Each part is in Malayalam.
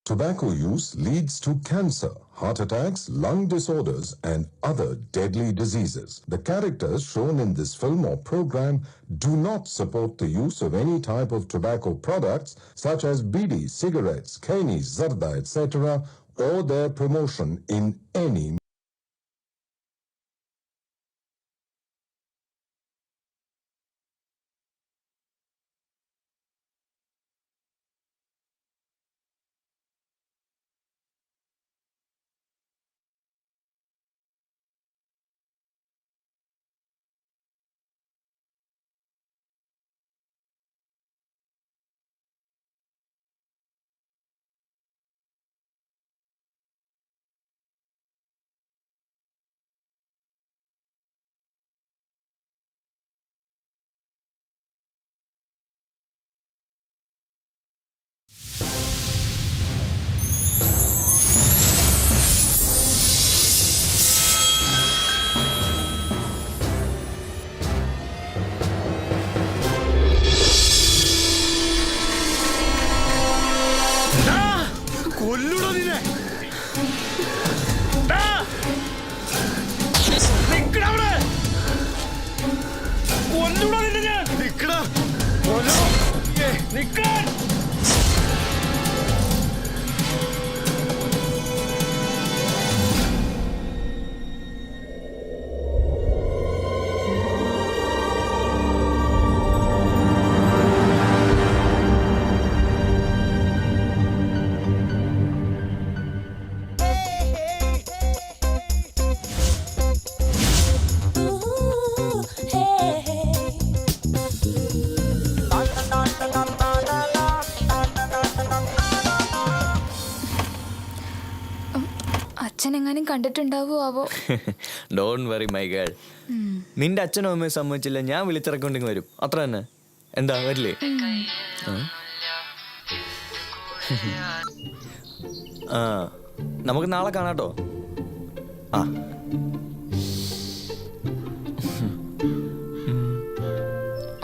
Tobacco use leads to cancer, heart attacks, lung disorders, and other deadly diseases. The characters shown in this film or program do not support the use of any type of tobacco products such as bidi, cigarettes, keni, zarda, etc., or their promotion in any അച്ഛനെങ്ങാനും കണ്ടിട്ടുണ്ടാവോ ആവോ. Don't worry my girl. നിന്റെ അച്ഛനും അമ്മയും സമ്മതിച്ചില്ല, ഞാൻ വിളിച്ചിറക്കൊണ്ടെങ്കിൽ വരും, അത്ര തന്നെ. എന്താ വരില്ലേ? ആ നമുക്ക് നാളെ കാണാട്ടോ. ആ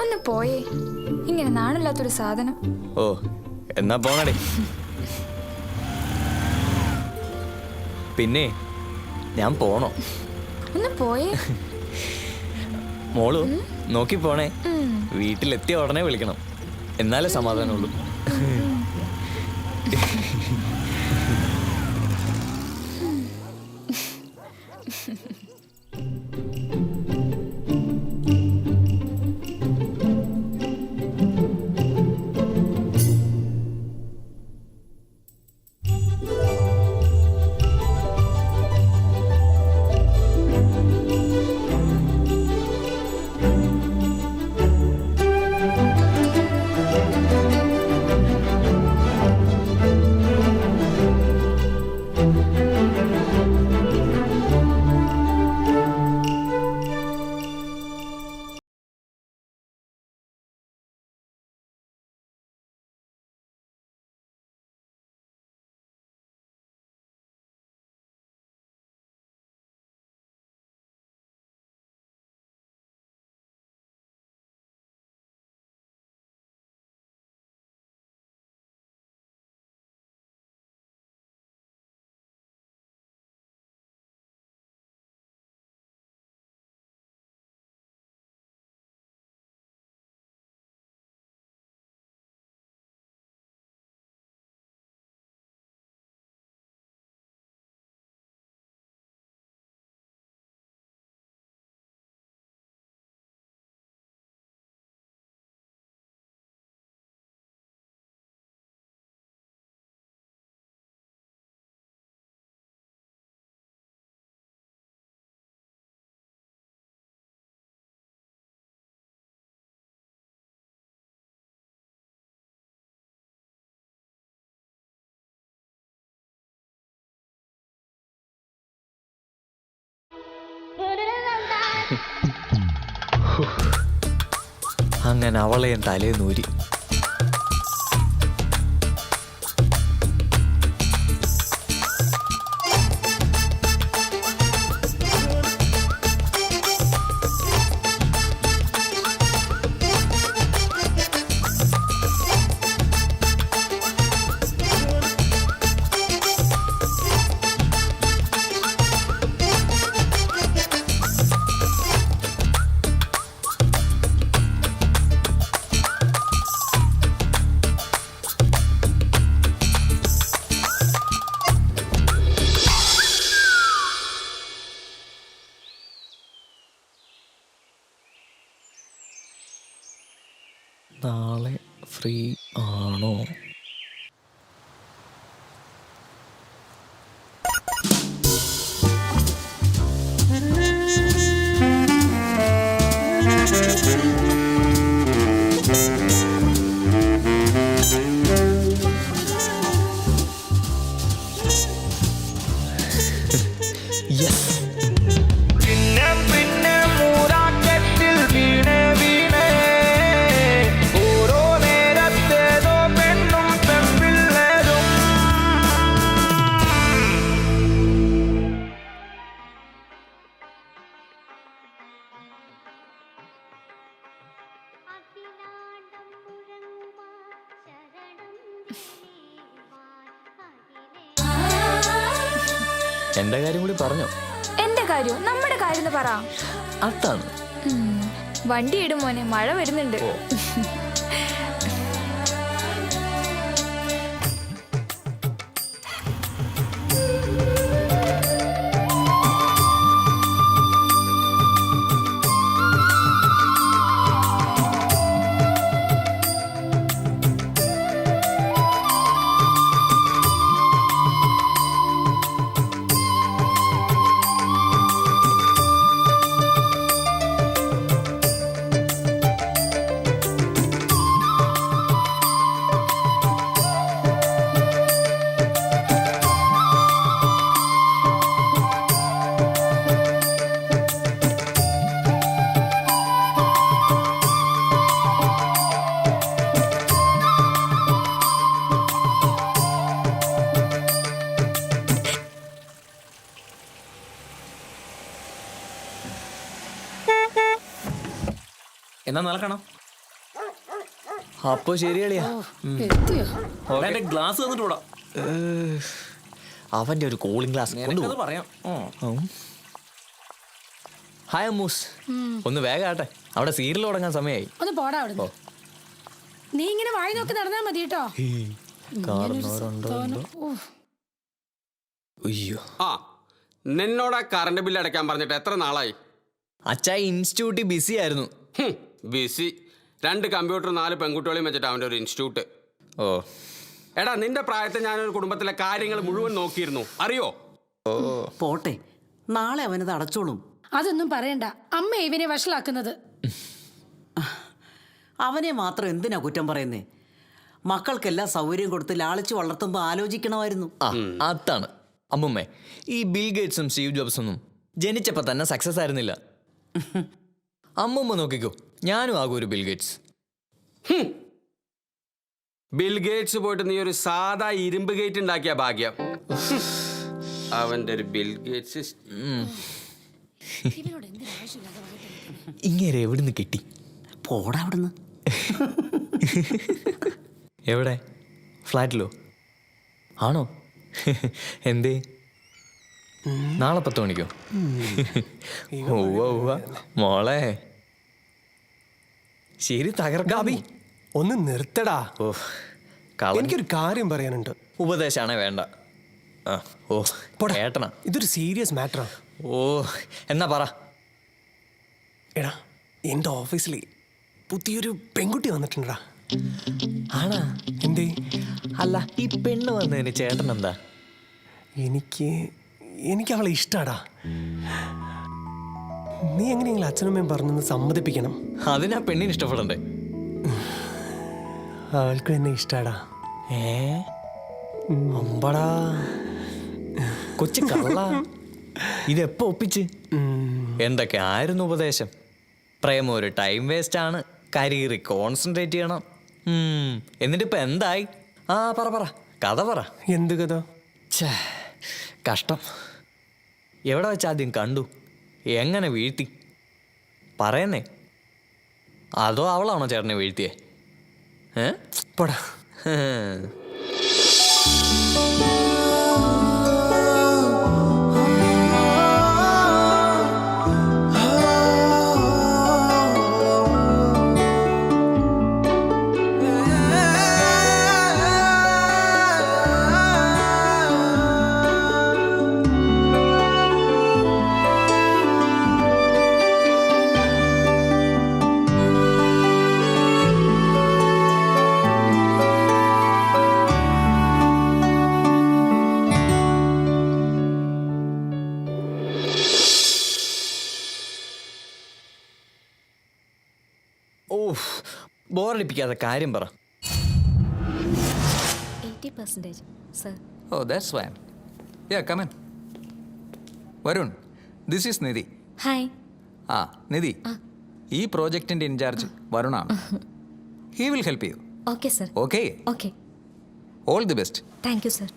ഒന്ന് പോയേ, ഇങ്ങനെ നാണില്ലാത്തൊരു സാധനം. ഓ എന്നാ പോണടേ. പിന്നെ ഞാൻ പോണോ? ഒന്ന് പോയേ. മോളു നോക്കി പോണേ. വീട്ടിലെത്തിയ ഉടനെ വിളിക്കണം, എന്നാലേ സമാധാനമുള്ളൂ. അങ്ങനെ അവളെ തലേന്നൂരി. നാളെ ഫ്രീ ആണോ? എന്റെ കാര്യം കൂടി പറഞ്ഞോ? എന്റെ കാര്യം നമ്മുടെ കാര്യം പറ. അതാണ്. വണ്ടി ഇടും മോനെ, മഴ വരുന്നുണ്ട്. എന്നാ നടക്കണം. അപ്പൊ ശരിയളിയാ. ഗ്ലാസ് തന്നിട്ടൂടാ. അവന്റെ ഒരു കൂളിംഗ് ഗ്ലാസ് പറയാം. ഹായ് അമ്മൂസ്, ഒന്ന് വേഗം ആട്ടെ, അവിടെ സീരിയൽ തുടങ്ങാൻ സമയമായി. ഒന്ന് പോടാ അവിടുന്ന്. നീ ഇങ്ങനെ വായി നോക്കി നടന്നാ മതി കേട്ടോ. അയ്യോ, നിന്നോട് കറണ്ട് ബില്ല് അടയ്ക്കാൻ പറഞ്ഞിട്ട് എത്ര നാളായി? അച്ഛാ ഇൻസ്റ്റിറ്റ്യൂട്ടിൽ ബിസി ആയിരുന്നു. ബിസി? 2 കമ്പ്യൂട്ടർ 4 പെൺകുട്ടികളെയും വെച്ചിട്ട് അവൻ്റെ ഒരു ഇൻസ്റ്റിറ്റ്യൂട്ട്. ഓ എടാ, നിന്റെ പ്രായത്തിൽ ഞാനൊരു കുടുംബത്തിലെ കാര്യങ്ങൾ മുഴുവൻ നോക്കിയിരുന്നു, അറിയോ? പോട്ടെ, നാളെ അവനത് അടച്ചോളും. അതൊന്നും പറയണ്ട, അമ്മ ഇവനെ വഷളാക്കുന്നത്. അവനെ മാത്രം എന്തിനാ കുറ്റം പറയുന്നേ? മക്കൾക്കെല്ലാം സൗകര്യം കൊടുത്ത് ലാളിച്ച് വളർത്തുമ്പോൾ ആലോചിക്കണമായിരുന്നു. അതാണ് അമ്മുമ്മേ, ഈ ബിൽ ഗേറ്റ്സും സ്റ്റീവ് ജോബ്സൊന്നും ജനിച്ചപ്പോ തന്നെ സക്സസ് ആയിരുന്നില്ല. അമ്മുമ്മ നോക്കിക്കോ, ഞാനും ആകും ഒരു ബിൽ ഗേറ്റ്സ്. ബിൽ ഗേറ്റ്സ് പോയിട്ട് നീ ഒരു സാധാ ഇരുമ്പ് ഗേറ്റ് ഉണ്ടാക്കിയ ഭാഗ്യം. അവന്റെ ഒരു ബിൽ ഗേറ്റ്സ്. ഇങ്ങനെ എവിടുന്ന് കിട്ടി? പോടാ അവിടുന്ന്. എവിടെ? ഫ്ലാറ്റിലോ? ആണോ? എന്തേ? നാളെ 10 മണിക്കോ? മോളെ ശരി, തകർക്കാബി. ഒന്ന് നിർത്തടാ. ഓ, എനിക്കൊരു കാര്യം പറയാനുണ്ട്. ഉപദേശാണേ വേണ്ട. ഓ ഏട്ടനാ, ഇതൊരു സീരിയസ് മാറ്ററാ. ഓ എന്നാ പറ. എടാ, എൻ്റെ ഓഫീസിൽ പുതിയൊരു പെൺകുട്ടി വന്നിട്ടുണ്ടാ. ആണാ? എന്തേ? അല്ല, ഈ പെണ്ണ് വന്നതിന് ചേട്ടൻ എന്താ? എനിക്ക് അവളെ ഇഷ്ടാടാ. നീ എങ്ങനെയെങ്കിലും അച്ഛനമ്മയും പറഞ്ഞൊന്ന് സമ്മതിപ്പിക്കണം. അതിനാ പെണ്ണിന് ഇഷ്ടപ്പെടണ്ടേ? അവൾക്ക് എന്നെ ഇഷ്ടാടാ. അമ്പടാ കൊച്ചു കള്ള. ഇതെപ്പോ ഒപ്പിച്ച്? എന്തൊക്കെ ആയിരുന്നു ഉപദേശം? പ്രേമം ഒരു ടൈം വേസ്റ്റ് ആണ്, കരിയറിൽ കോൺസെൻട്രേറ്റ് ചെയ്യണം. എന്നിട്ടിപ്പോ എന്തായി? പറ കഥ പറ. എന്ത് കഥ? കഷ്ടം. എവിടെ വെച്ചാദ്യം കണ്ടു? എങ്ങനെ വീഴ്ത്തി? പറയുന്നേ. അതോ അവളാണോ ചേട്ടനെ വീഴ്ത്തിയേ? പോടാ. ബോറടിപ്പിക്കാതെ കാര്യം പറ. 80%, sir. Oh, that's fine. Yeah, come in. Varun, this is Nidhi. Hi. Nidhi. ഈ പ്രോജക്റ്റിന്റെ ഇൻചാർജ് വരുണാണ്. He will help you. Okay sir. Okay? Okay. All the best. Thank you sir.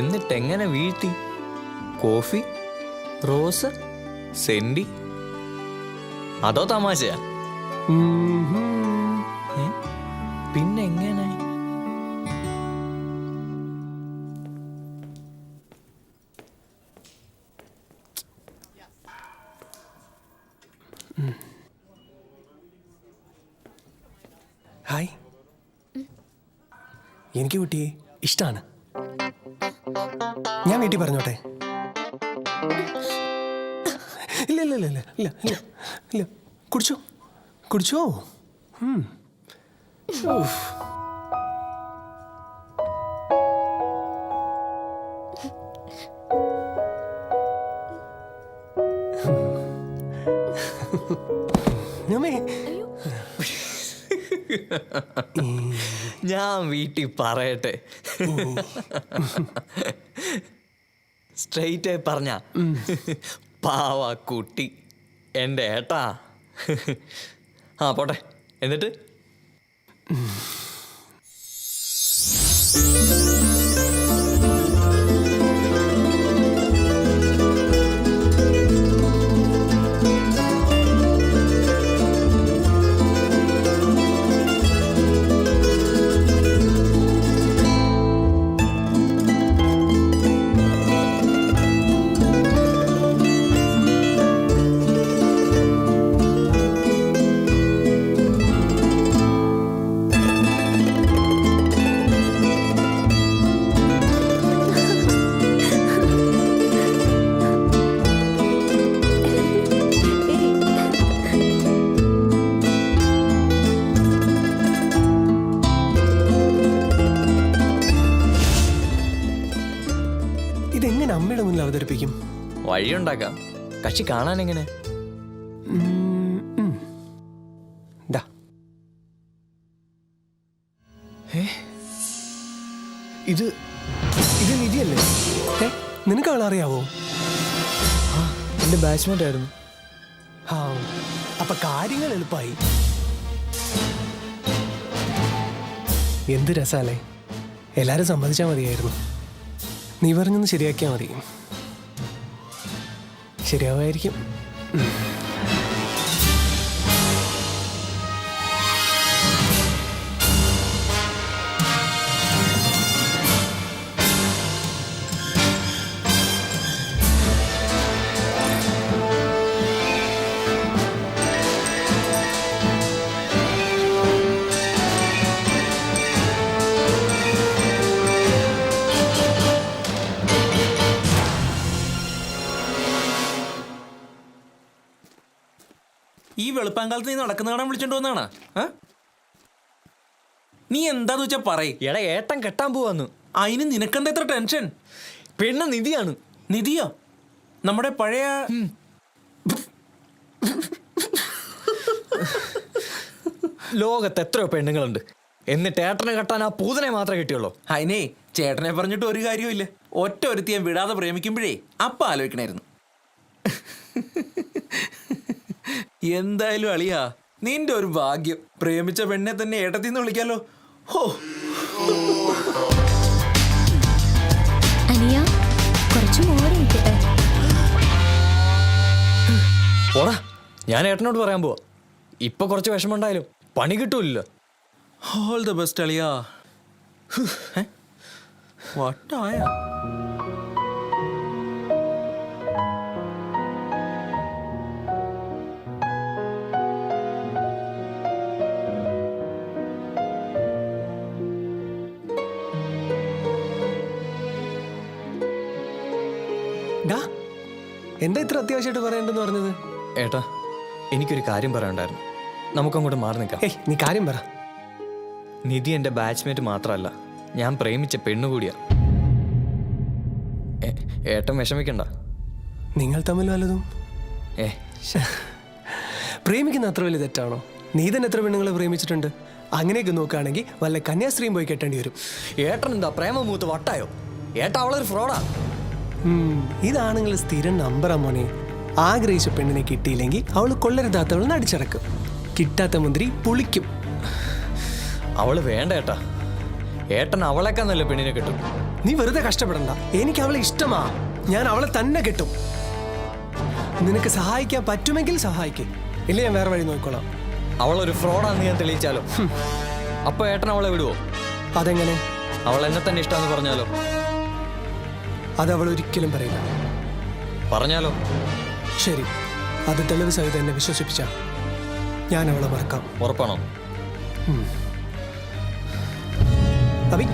എന്നിട്ട് എങ്ങനെ വീഴ്ത്തി? കോഫി, റോസ്, സെന്റി, അതോ തമാശയാ? ഏ? പിന്നെ എങ്ങനെ? ഹായ്. എനിക്ക് കുട്ടിയെ ഇഷ്ടമാണ്. ഞാൻ വീട്ടിൽ പറഞ്ഞോട്ടെ? ഇല്ല ഇല്ല ഇല്ല ഇല്ല ഇല്ല ഇല്ല ഇല്ല. കുടിച്ചോ കുടിച്ചോ. ഞാൻ വീട്ടിൽ പറയട്ടെ? സ്ട്രെയിറ്റ് ആയി പറഞ്ഞ പാവ കുട്ടി എൻ്റെ ഏട്ടാ. പോട്ടെ. എന്നിട്ട് ഇതെങ്ങനെ അമ്മയുടെ മുന്നിൽ അവതരിപ്പിക്കും? വഴിയുണ്ടാക്കാം. കക്ഷി കാണാൻ എങ്ങനെ? ദാ. ഇത് നിധിയല്ലേ? നിനക്ക് അവളറിയാവോ? എൻ്റെ ബാച്ച്മേറ്റ് ആയിരുന്നു. അപ്പൊ കാര്യങ്ങൾ എളുപ്പമായി. എന്ത് രസാലേ. എല്ലാരും സമ്മതിച്ചാൽ മതിയായിരുന്നു. നീ പറഞ്ഞൊന്ന് ശരിയാക്കിയാൽ മതി. ശരിയാവായിരിക്കും. ഈ വെളുപ്പാങ്കാലത്ത് നീ നടക്കുന്ന കാണാൻ വിളിച്ചോണ്ട് വന്നാണ്? നീ എന്താന്ന് വെച്ചാ പറയ്. എടാ, ഏട്ടൻ കെട്ടാൻ പോവാന്ന്. അതിന് നിനക്കെന്താ എത്ര ടെൻഷൻ? പെണ്ണ് നിധിയാണ്. നിധിയോ? നമ്മുടെ പഴയ ലോകത്ത് എത്രയോ പെണ്ണുങ്ങളുണ്ട്. എന്നിട്ട് ഏട്ടനെ കെട്ടാൻ ആ പൂതനെ മാത്രമേ കിട്ടിയുള്ളൂ. അതിനെ ചേട്ടനെ പറഞ്ഞിട്ട് ഒരു കാര്യമില്ല. ഒറ്റ ഒരുത്തിയെ വിടാതെ പ്രേമിക്കുമ്പോഴേ അപ്പ ആലോചിക്കണായിരുന്നു. എന്തായാലും അളിയാ, നിന്റെ ഒരു ഭാഗ്യം. പ്രേമിച്ച പെണ്ണെ തന്നെ ഏട്ടത്തിന്ന് വിളിക്കാലോ. ഹോ, അനിയ കുറച്ച് മോര് നിൽക്കട്ടെ. ഓടാ, ഞാൻ ഏട്ടനോട് പറയാൻ പോവാ. ഇപ്പൊ കുറച്ച് വിഷമമുണ്ടായാലും പണി കിട്ടൂല്ലോ. ഓൾ ദ ബെസ്റ്റ് അളിയാ. വട്ടായ എന്താ ഇത്ര അത്യാവശ്യമായിട്ട് പറയണ്ടെന്ന് പറഞ്ഞത്? ഏട്ടാ എനിക്കൊരു കാര്യം പറയാനുണ്ടായിരുന്നു. നമുക്കങ്ങോട്ട് മാറി നിൽക്കാം. ഏയ് നീ കാര്യം പറ. നിധി എൻ്റെ ബാച്ച്മേറ്റ് മാത്രമല്ല, ഞാൻ പ്രേമിച്ച പെണ്ണുകൂടിയാ. ഏട്ടൻ വിഷമിക്കണ്ട. നിങ്ങൾ തമ്മിൽ വല്ലതും ഏ പ്രേമിക്കുന്ന അത്ര വലിയ തെറ്റാണോ? നീ തന്നെ എത്ര പെണ്ണുങ്ങളെ പ്രേമിച്ചിട്ടുണ്ട്? അങ്ങനെയൊക്കെ നോക്കുകയാണെങ്കിൽ വല്ല കന്യാസ്ത്രീയും പോയി കെട്ടേണ്ടി വരും. ഏട്ടൻ എന്താ പ്രേമമൂത്ത് വട്ടായോ? ഏട്ടാ അവളൊരു ഫ്രോഡാ. ഇതാണെങ്കിൽ സ്ഥിരം നമ്പറാ മോനെ. ആഗ്രഹിച്ച പെണ്ണിനെ കിട്ടിയില്ലെങ്കിൽ അവൾ കൊള്ളരുതാത്തവൾ നടിച്ചിറക്കും. കിട്ടാത്ത മുന്തിരി പുളിക്കും. അവള് വേണ്ട ഏട്ടാ. ഏട്ടൻ അവളെക്കാൾ നല്ല പെണ്ണിനെ കിട്ടും. നീ വെറുതെ കഷ്ടപ്പെടണ്ട. എനിക്ക് അവളെ ഇഷ്ടമാ. ഞാൻ അവളെ തന്നെ കിട്ടും. നിനക്ക് സഹായിക്കാൻ പറ്റുമെങ്കിൽ സഹായിക്കും, ഇല്ല ഞാൻ വേറെ വഴി നോക്കിക്കോളാം. അവളൊരു ഫ്രോഡാന്ന് ഞാൻ തെളിയിച്ചാലോ? അപ്പൊ ഏട്ടൻ അവളെ വിടുവോ? അതെങ്ങനെ? അവൾ എന്നെ തന്നെ ഇഷ്ടമെന്ന് പറഞ്ഞാലോ? അത് അവൾ ഒരിക്കലും പറയില്ല. പറഞ്ഞാലോ? ശരി, അത് തെളിവ് സഹിതം എന്നെ വിശ്വസിപ്പിച്ച ഞാൻ അവളെ മറക്കാം. ഉറപ്പാണോ? അഭി,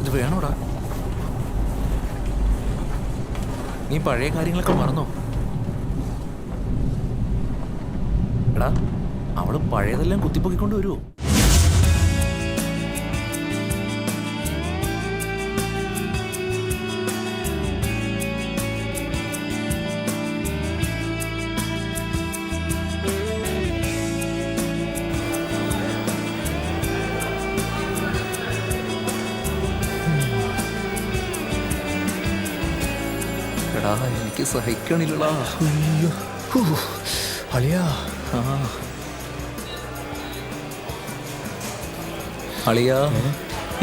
ഇത് വേണോടാ? നീ പഴയ കാര്യങ്ങളൊക്കെ മറന്നോ? എടാ, അവള് പഴയതെല്ലാം കുത്തിപ്പൊക്കിക്കൊണ്ട് വരുമോ? എടാ, എനിക്ക് സഹിക്കണില്ലടാ. അളിയാ, അളിയാ,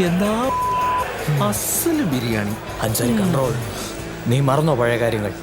എന്താ അസല് ബിരിയാണി. അഞ്ചാരി കൺട്രോൾ. നീ മറന്നോ പഴയ കാര്യങ്ങൾ?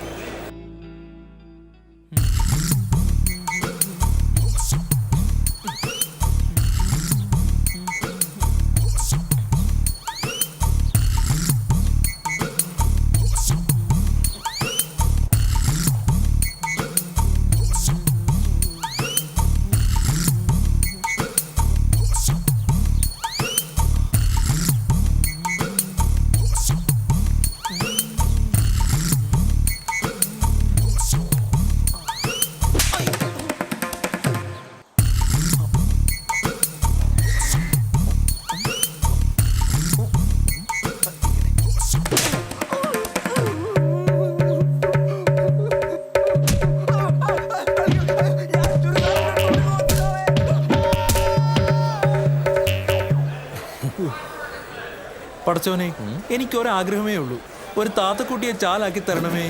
പടച്ചോനെ, എനിക്കൊരാഗ്രഹമേ ഉള്ളൂ, ഒരു താത്തക്കുട്ടിയെ ചാലാക്കി തരണമേ.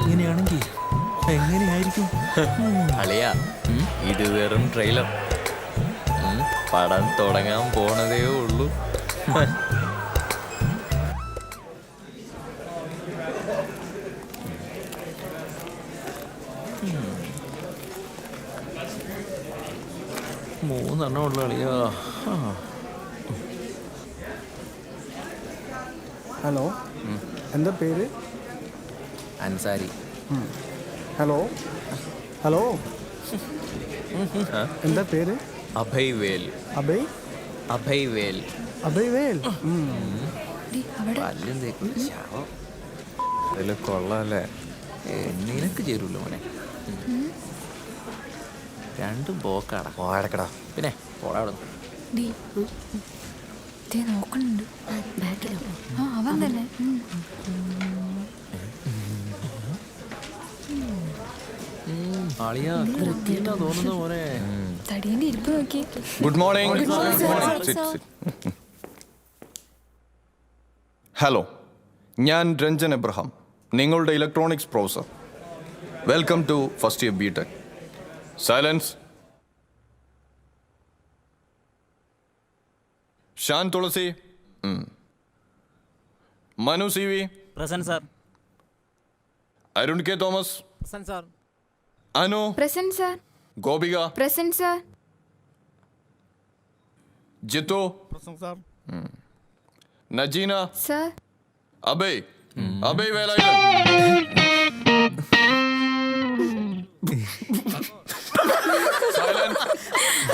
ഇങ്ങനെയാണെങ്കിൽ എങ്ങനെയായിരിക്കും? അളിയാ, ഇത് വെറും ട്രെയിലർ. പടം തുടങ്ങാൻ പോണതേ ഉള്ളൂ. മൂന്നെണ്ണം ഉള്ള അളിയാ. ഹലോ, എന്താ പേര്? അൻസാരി. ഹലോ ഹലോ, എന്താ പേര്? അഭയ് വേൽ. അഭയ്? അഭയ് വേൽ. അഭയ് വേൽ. പല്ലും തേക്കും ശവം. അതില് കൊള്ളാല്ലേ? നിനക്ക് ചേരൂല്ലോ മോനെ. രണ്ടും പോക്കാടാ. പോടക്കടാ. പിന്നെ പോടാ. നോക്കണുണ്ട് ബാക്കിലോ? ആ അവൻ തന്നെ. തടീന്റെ ഇരിപ്പ് നോക്കി. Good morning. ഹലോ, ഞാൻ രഞ്ജൻ എബ്രഹാം, നിങ്ങളുടെ electronics professor. Welcome to first year B tech. Silence. Shan Thulasi. Manu C V. Present sir. Arun K Thomas. Present sir. Anu. Present sir. Gopika. Present sir. Jithu. Present sir. Najeena. Sir. Abhay. Abhay Velayudhan. Silence.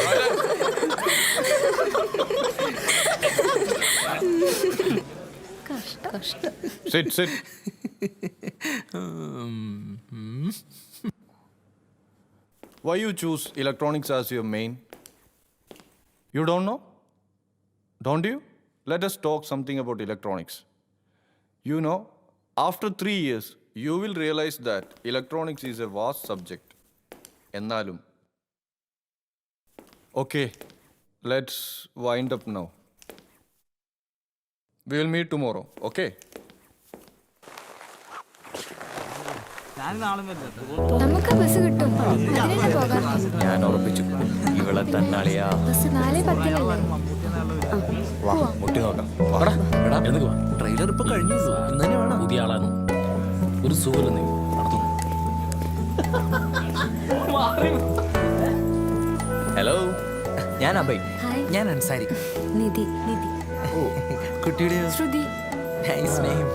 Silence. Sit, sit. Why you choose electronics as your main? You don't know? Don't you? Let us talk something about electronics. You know, after 3 years, you will realize that electronics is a vast subject. Ennalum. Okay, let's wind up now. We will meet tomorrow, okay? നമുക്ക് ബസ് കിട്ടും. അതിനെന്നെ പോകാം. ഞാൻ ഉറപ്പിച്ചു ഇവളെ തന്നാളിയാ. ബസ് 4:10-നല്ലേ? വാ, മുട്ടി നോക്കാം. ട്രെയിലർ ഇപ്പൊ കഴിഞ്ഞു. ഇന്ന് തന്നെ വേണം. പുതിയ ആളാണ്. ഒരു സുഖം നീ നടത്തുന്നു. ഹലോ, ഞാൻ അഭയ്. ഹായ്. ഞാൻ അൻസാരി. നിധി. കുട്ടിയുടെ ശ്രുതി. Nice name.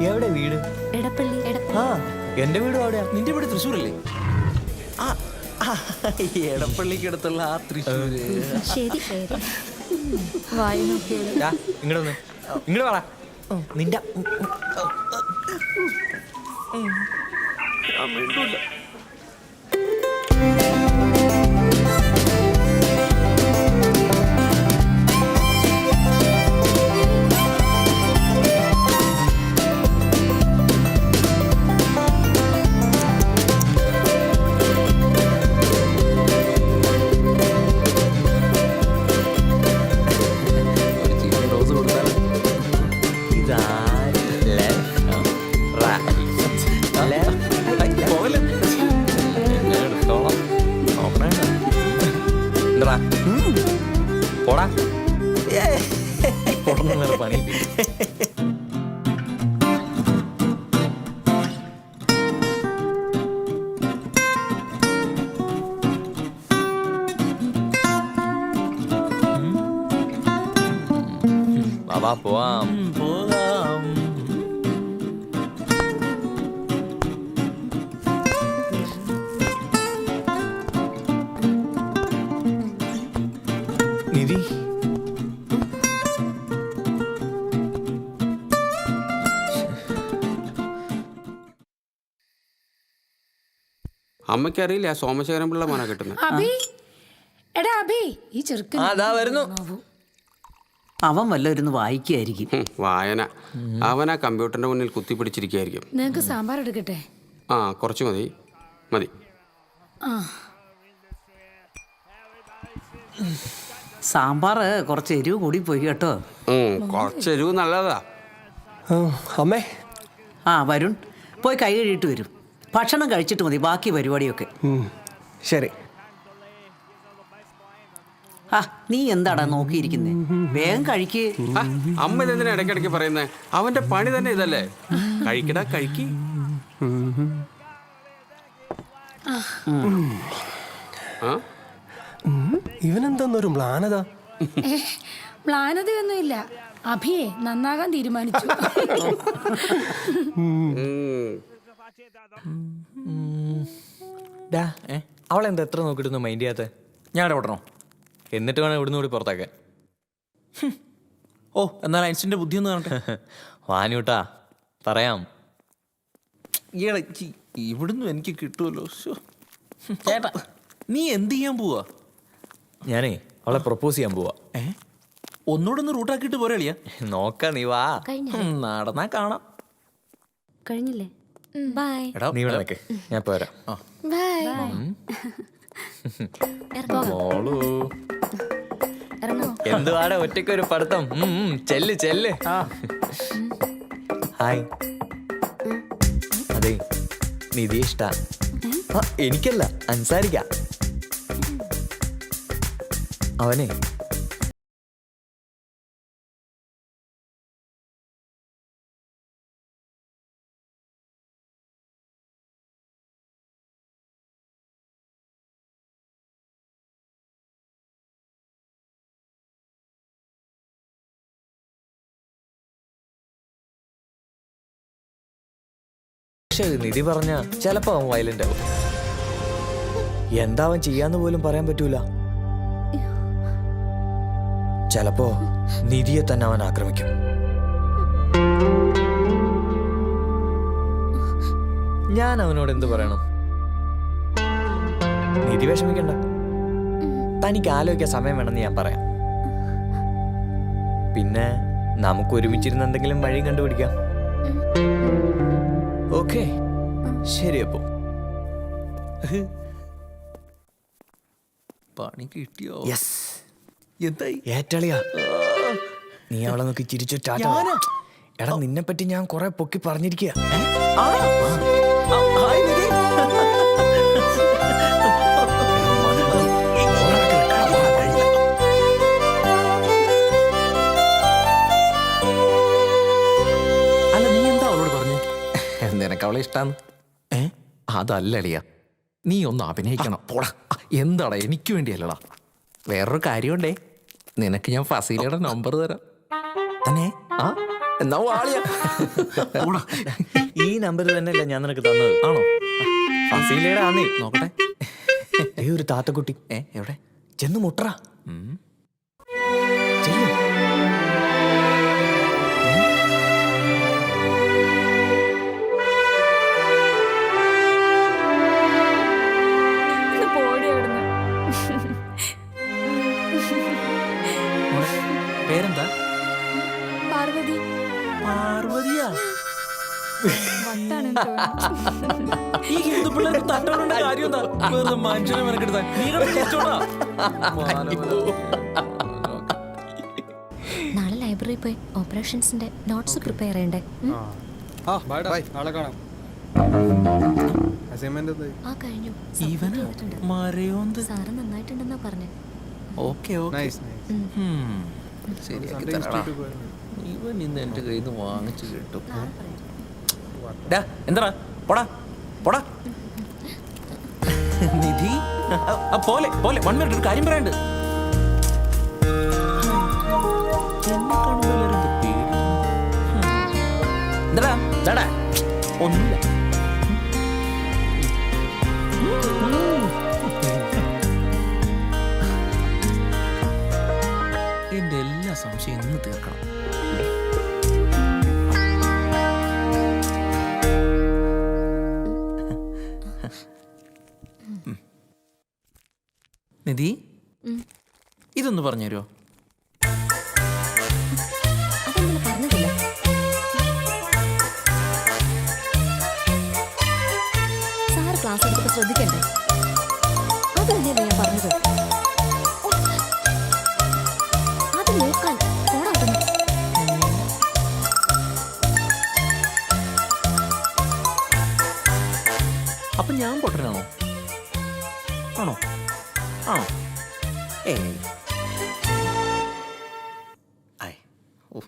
എവിടെ വീട്? എടപ്പള്ളി. ആ, എന്റെ വീടും അവിടെയാ. നിന്റെ വീട് തൃശ്ശൂരല്ലേ? എടപ്പള്ളിക്ക് അടുത്തുള്ള ആ തൃശ്ശൂര്. ശരി പേര്. വായി നോക്കിയത്. ഇങ്ങോട്ട് വന്ന്. ഇങ്ങോട്ട് പറ. നിന്റെ പോടാ. വേറെ പണി. ബാബാ പോവാം. നിധി, അമ്മയ്ക്കറിയില്ല സോമശേഖരൻ പിള്ള മോനാ കിട്ടുന്നത്. അഭി, എടാ അഭി, ഈ ചെറുക്കൻ അതാ വരുന്നു. അവൻ വല്ലവരുന്ന് വായിക്കുകയായിരിക്കും. വായന. അവനാ കമ്പ്യൂട്ടറിന്റെ മുന്നിൽ കുത്തിപ്പിടിച്ചിരിക്കുകയായിരിക്കും. നിനക്ക് സാമ്പാർ എടുക്കട്ടെ? ആ, കുറച്ച് മതി. മതി. സാമ്പാർ കുറച്ച് എരിവ് കൂടി പോയി കേട്ടോ. കുറച്ച് എരിവ് നല്ലതാ. അമ്മേ. ആ വരുൺ, പോയി കൈ കഴുകിയിട്ട് വരും. ഭക്ഷണം കഴിച്ചിട്ട് മതി ബാക്കി പരിപാടിയൊക്കെ. ശരി. ആ നീ എന്താടാ നോക്കിയിരിക്കുന്നേ? വേഗം കഴിക്ക്. അമ്മ ഇതെന്തിനാ ഇടയ്ക്കിടയ്ക്ക് പറയുന്നേ? അവന്റെ പണി തന്നെ ഇതല്ലേ. കഴിക്കടാ, കഴിക്ക്. ഇവനെന്താന്നൊരു മ്ലാനത? പ്ലാനതയൊന്നുമില്ല. അഭിയെ നന്നാകാൻ തീരുമാനിച്ചു. അവളെന്താ എത്ര നോക്കിയിട്ടൊന്നും മൈൻഡ് ചെയ്യാത്ത? ഞാൻ ഇടപെടണോ? എന്നിട്ട് വേണം ഇവിടുന്ന് കൂടി പുറത്താക്കാൻ. ഓ, എന്നാൽ ഐൻസ്റ്റീൻ്റെ ബുദ്ധി ഒന്ന് കാണട്ടെ. വാനൂട്ടാ, പറയാം. ഇവിടുന്ന് എനിക്ക് കിട്ടുമല്ലോ. ചേട്ടാ, നീ എന്ത് ചെയ്യാൻ പോവാ? ഞാനേ അവളെ പ്രപ്പോസ് ചെയ്യാൻ പോവാ. ഒന്നുകൂടെ റൂട്ടാക്കിയിട്ട് പോരാളിയാ. നോക്കാം, നീ വാ. കഴിഞ്ഞ നടന്നാ കാണാം. കഴിഞ്ഞില്ലേ? ബൈ. എടാ നീ ഇവിടെ നിൽക്ക്, ഞാൻ പോരാ. ബൈ. മോളു ഇറങ്ങോ? എന്തുവാടെ ഒറ്റയ്ക്കൊരു പഠിത്തം? ചെല്ല് ചെല്ല്. ഹായ്. അതെ, നിധി ഇഷ്ട. എനിക്കല്ല, അൻസാരിക്ക. അവനെ പക്ഷെ നിധി പറഞ്ഞ ചിലപ്പോ അവൻ വയലന്റ് ആവും. എന്താ അവൻ ചെയ്യാന്ന് പോലും പറയാൻ പറ്റൂല. ചിലപ്പോ നിധിയെ തന്നെ അവൻ ആക്രമിക്കും. ഞാൻ അവനോട് എന്ത് പറയണം? നിധി വിഷമിക്കണ്ട, തനിക്ക് ആലോചിക്കാൻ സമയം വേണമെന്ന് ഞാൻ പറയാം. പിന്നെ നമുക്ക് ഒരുമിച്ചിരുന്ന് എന്തെങ്കിലും വഴിയും കണ്ടുപിടിക്കാം. ഓക്കെ, ശരി. അപ്പോ പണി കിട്ടിയോ? യെസ്, എന്തായി? ഏറ്റളിയാ. നീ അവളെ നോക്കി ചിരിച്ചു ടാറ്റ. എടാ, നിന്നെ പറ്റി ഞാൻ കുറെ പൊക്കി പറഞ്ഞിരിക്കുക. അല്ല, നീ എന്താ അവളോട് പറഞ്ഞു? നിനക്ക് അവളെ ഇഷ്ടാന്ന്? അതല്ല അളിയ, നീ ഒന്ന് അഭിനയിക്കണം. പോടാ. എന്താടാ, എനിക്ക് വേണ്ടിയല്ലടാ. വേറൊരു കാര്യമുണ്ടേ, നിനക്ക് ഞാൻ ഫസീലയുടെ നമ്പർ തരാം. തന്നെ? ആ, എന്നാ വാളിയ. ഈ നമ്പർ തന്നെയല്ല ഞാൻ നിനക്ക് തന്നത്. ആണോ? ഫസീലയുടെ ആന്നേ. നോക്കട്ടെ. ഒരു താത്തക്കുട്ടി. എവിടെ? ചെന്ന് മുട്ടറാ. പേരെന്താ? പാർവതി. പാർവതിയാ? വട്ടാണ് ഈ ഹിന്ദു പിള്ളേർക്ക് തട്ടോണ്ട കാര്യം എന്താ? വെറുതെ മനുഷ്യനെ മെനക്കെടുത്താൻ. നീ കേട്ടോടാ. നാളെ ലൈബ്രറി പോയി ഓപ്പറേഷൻസിന്റെ നോട്ട്സ് പ്രിപ്പയർ ചെയ്യണ്ടേ? നാളെ കാണാം. അസൈൻമെന്റ് ആ കഴിഞ്ഞു. ഇവനാ മരയോന്ത്. സാറ് നന്നായിട്ടുണ്ടെന്നാ പറഞ്ഞേ. Okay okay. Nice nice. ശരിയാക്കി തരാടാ. ഇവൻ ഇന്ന് എന്റെ കയ്യിൽ നിന്ന് വാങ്ങിച്ചു കിട്ടും. എന്താ പോടാ പോടാ. നിധി പോലെ പോലെ 1 മിനിറ്റ് ഒരു കാര്യം പറയാണ്ട്. എന്താടാ? ഒന്നുമില്ല. എന്റെ എല്ലാ സംശയം ഇന്ന് തീർക്കണം. നിധി, ഇതൊന്ന് പറഞ്ഞു തരുമോ? അതെന്തിനാ പറഞ്ഞതില്ല? സാറ് ക്ലാസ് എടുത്തപ്പോൾ ശ്രദ്ധിക്കണ്ടേ? അത് തന്നെയല്ലേ ഞാൻ പറഞ്ഞത്. അത് നോക്കാൻ പോടാ. അപ്പൊ ഞാൻ പൊട്ടനാണോ? ആണോ? ആണോ? ഏയ്. ആയ്. ഓ.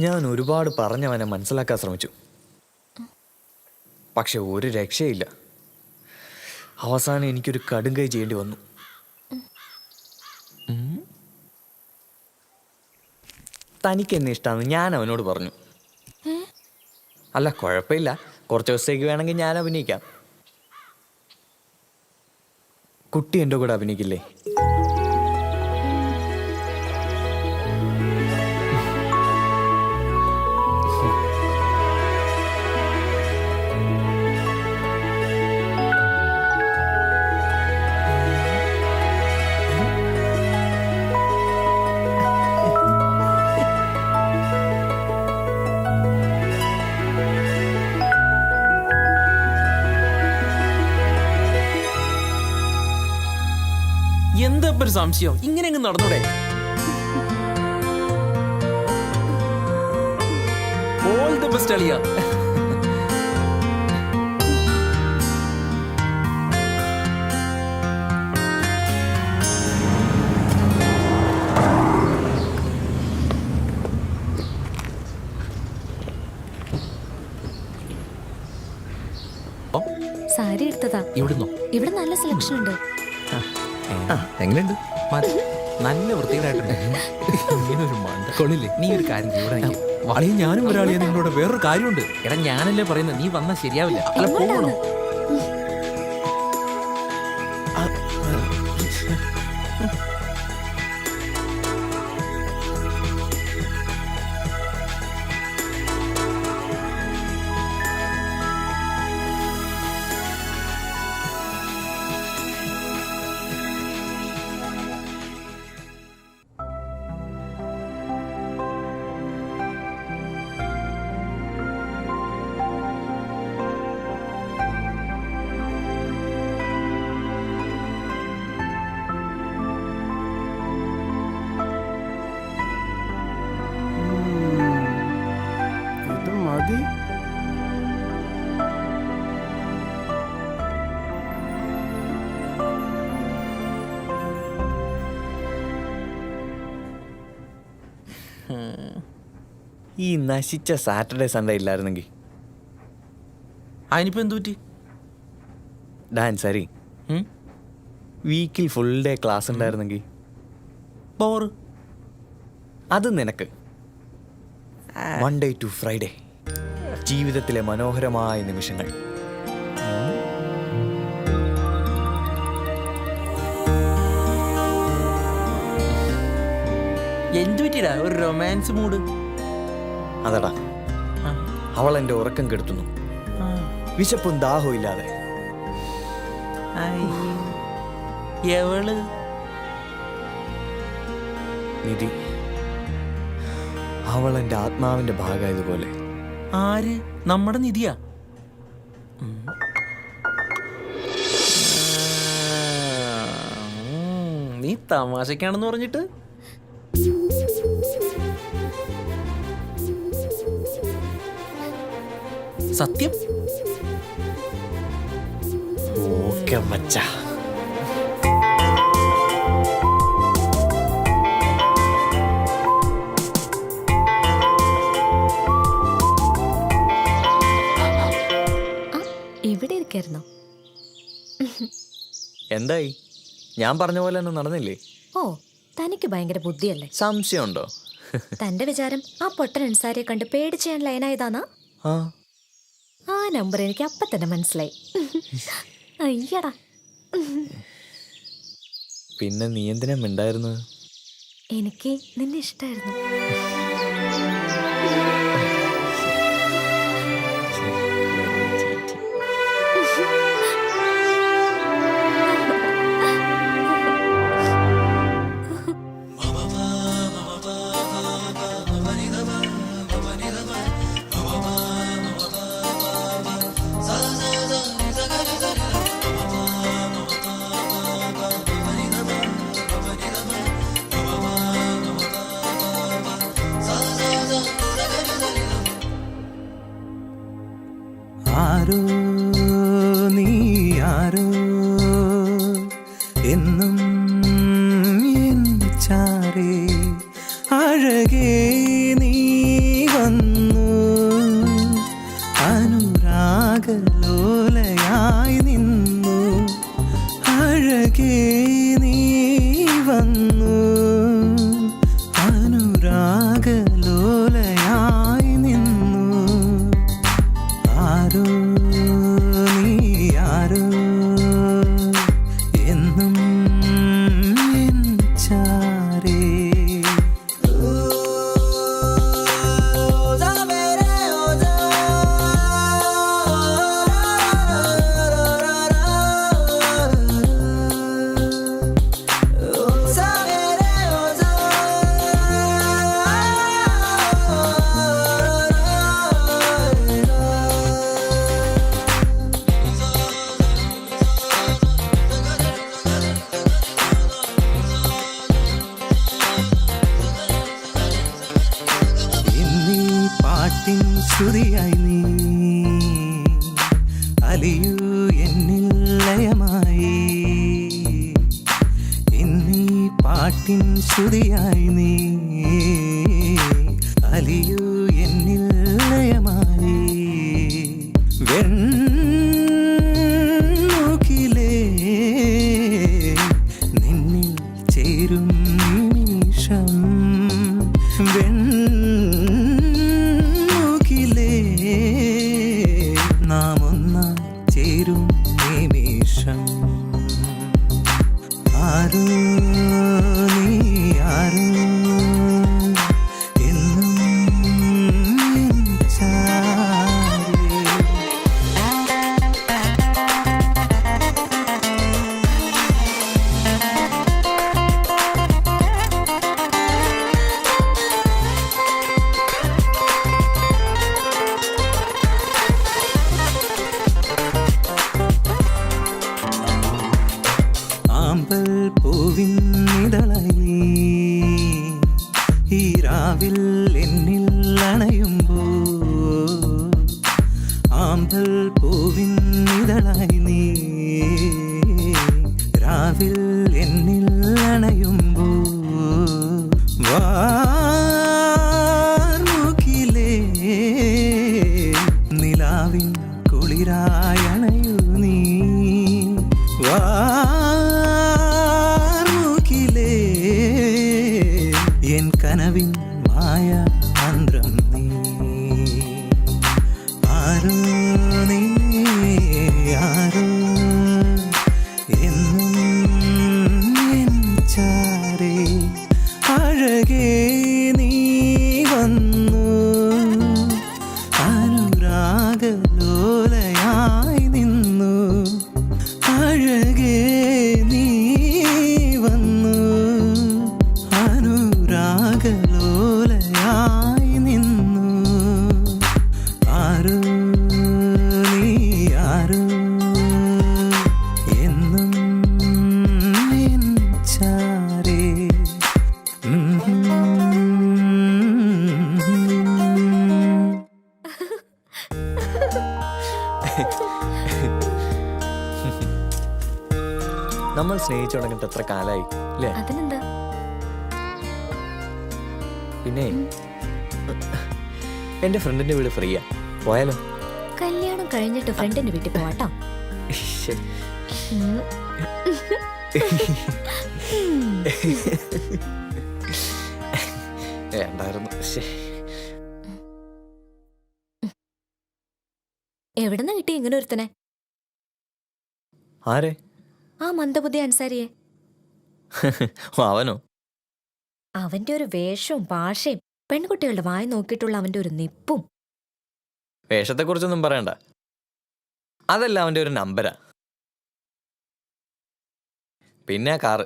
ഞാൻ ഒരുപാട് പറഞ്ഞവനെ മനസ്സിലാക്കാൻ ശ്രമിച്ചു, പക്ഷെ ഒരു രക്ഷയില്ല. അവസാനം എനിക്കൊരു കടുങ്കൈ ചെയ്യേണ്ടി വന്നു. തനിക്ക് എന്നെ ഇഷ്ടമാണെന്ന് ഞാൻ അവനോട് പറഞ്ഞു. അല്ല, കുഴപ്പമില്ല, കുറച്ച് ദിവസത്തേക്ക് വേണമെങ്കിൽ ഞാൻ അഭിനയിക്കാം. കുട്ടി എൻ്റെ കൂടെ അഭിനയിക്കില്ലേ? സംശയം? ഇങ്ങനെ അങ്ങ് നടന്നൂടെ? ഓൾ ദി ബെസ്റ്റ് അളിയ. സാരി എടുത്തതാ. ഇവിടുന്നോ? ഇവിടെ നല്ല സെലക്ഷൻ ഉണ്ട്. എങ്ങനെയുണ്ട്? നല്ല വൃത്തികേടായിട്ടുണ്ട്. ഇങ്ങനൊരു മണ്ട കൊള്ളില്ലേ? നീ ഒരു കാര്യം ചെയ്യും, വളയെ ഞാനും ഒരാളിയാ. നിങ്ങളോട് വേറൊരു കാര്യമുണ്ട്. എടാ ഞാനല്ലേ പറയുന്നത്, നീ വന്നാൽ ശരിയാവില്ല. അല്ല പോകണോ? ഇത് മതി. ഈ നശിച്ച സാറ്റർഡേ സൺഡേ ഇല്ലായിരുന്നെങ്കിൽ. അതിനിപ്പോ എന്തു പറ്റി? ഡാൻസ് അരി വീക്കിൽ ഫുൾ ഡേ ക്ലാസ് ഉണ്ടായിരുന്നെങ്കിൽ. ബോറ്. അത് നിനക്ക്. മൺഡേ ടു ഫ്രൈഡേ ജീവിതത്തിലെ മനോഹരമായ നിമിഷങ്ങൾ. എന്തു പറ്റിടാ ഒരു റൊമാൻസ് മൂഡ്? അതടാ, അവൾ എൻ്റെ ഉറക്കം കെടുത്തുന്നു. വിശപ്പും ദാഹവും ഇല്ലാതെ. എവള്? നിധി. അവൾ എൻ്റെ ആത്മാവിന്റെ ഭാഗമായതുപോലെ. ആര്? നമ്മുടെ നിധിയാ? നീ തമാശക്കാണെന്ന് പറഞ്ഞിട്ട് സത്യം? ഓക്കെ മച്ചാ. ഇവിടെ ഇരിക്കായിരുന്നോ? എന്തായി? ഞാൻ പറഞ്ഞ പോലെ ഒന്നും നടന്നില്ലേ? ഓ, തനിക്ക് ഭയങ്കര ബുദ്ധിയല്ലേ? സംശയമുണ്ടോ? തന്റെ വിചാരം ആ പൊട്ടൻ അൻസാരിയെ കണ്ട് പേടിച്ച് ഞാൻ ലൈനായതാന്നാ? ആ നമ്പർ എനിക്ക് അപ്പൊ തന്നെ മനസ്സിലായി. അയ്യടാ. പിന്നെ നീ എന്തിനാ മിണ്ടായിരുന്നു? എനിക്ക് നിന്നെ ഇഷ്ടായിരുന്നു. ആരോ നീ ആരോ എന്നും എൻ ചാരേ അഴകേ നീ വന്നു അനുരാഗലോലയായി നിന്നു അഴകേ നീ വന്നു അനുരാഗലോലയായി നിന്നു ആരോ നീ ആരോ എന്നും പാട്ടിൻ ശ്രുതിയായി നീ അലിയൂ എന്നിൽ ലയമായി എന്നീ പാട്ടിൻ ശ്രുതിയായി നീ അലിയൂ എന്നിൽ ലയമായി വെണ്ണുകിലേ നിന്നിൽ ചേരും നിമിഷം വെണ്ണുകിലേ നാം ഒന്നായി ചേരും നിമിഷം ആരോ നീ ആരോ എന്നും എൻ ചാരേ. ആമ്പൽ പൂവിൻ നിഴലായി നീ ഈ രാവിൽ എന്നിൽ അണയുമ്പോ ആമ്പൽ പൂവിൻ നിഴലായി നീ രാവിൽ എന്നിൽ അണയുമ്പോ വാർമുകിലേ നിലാവിൻ കുളിരായി അണയൂ നീ വാർമുകിലേ എൻ കനവിൻ മായ മന്ത്രം നീ ആരോ നീ ആരോ എന്നും എൻ ചാരേ അഴകേ നീ വന്നു അനുരാഗലോലയായി നിന്നു അഴകേ നീ വന്നു അനുരാഗലോലയായി നിന്നു ആരോ നീ ആരോ എന്നും എൻ ചാരേ നമ്മൾ സ്നേഹിച്ചു തുടങ്ങിയിട്ട് എത്ര കാലായി അല്ലേ? അതിനെന്താ? പിന്നെ എന്റെ ഫ്രണ്ടിന്റെ വീട് ഫ്രീയാ, പോയാലോ? കല്യാണം കഴിഞ്ഞിട്ട് ഫ്രണ്ടിന്റെ വീട്ടിൽ പോവാട്ടോ. ശ്ശെ. വേണ്ടായിരുന്നു. ശ്ശെ. എവിടെന്നാ കിട്ടി ഇങ്ങനെ ഒരുത്തനെ? ആരെ? ആ മന്ദബുദ്ധി അൻസാരിയെ. അവനോ? അവന്റെ ഒരു വേഷവും ഭാഷയും പെൺകുട്ടികളുടെ വായി നോക്കിയിട്ടുള്ള അവന്റെ ഒരു നിപ്പും. വേഷത്തെക്കുറിച്ചൊന്നും പറയണ്ട, അതല്ല അവന്റെ ഒരു നമ്പരാ. പിന്നെ ആ കാറ്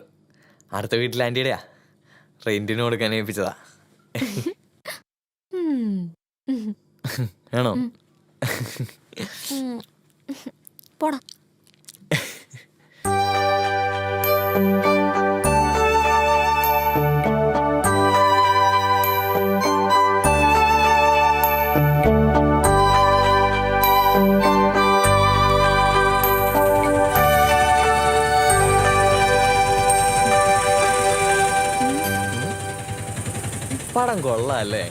അടുത്ത വീട്ടിൽ ആൻറ്റിയുടെയാ, റെന്റിന് കൊടുക്കാൻ ഏൽപ്പിച്ചതാ. ആണോ? പോടാ. പടം കൊള്ളാല്ലേ?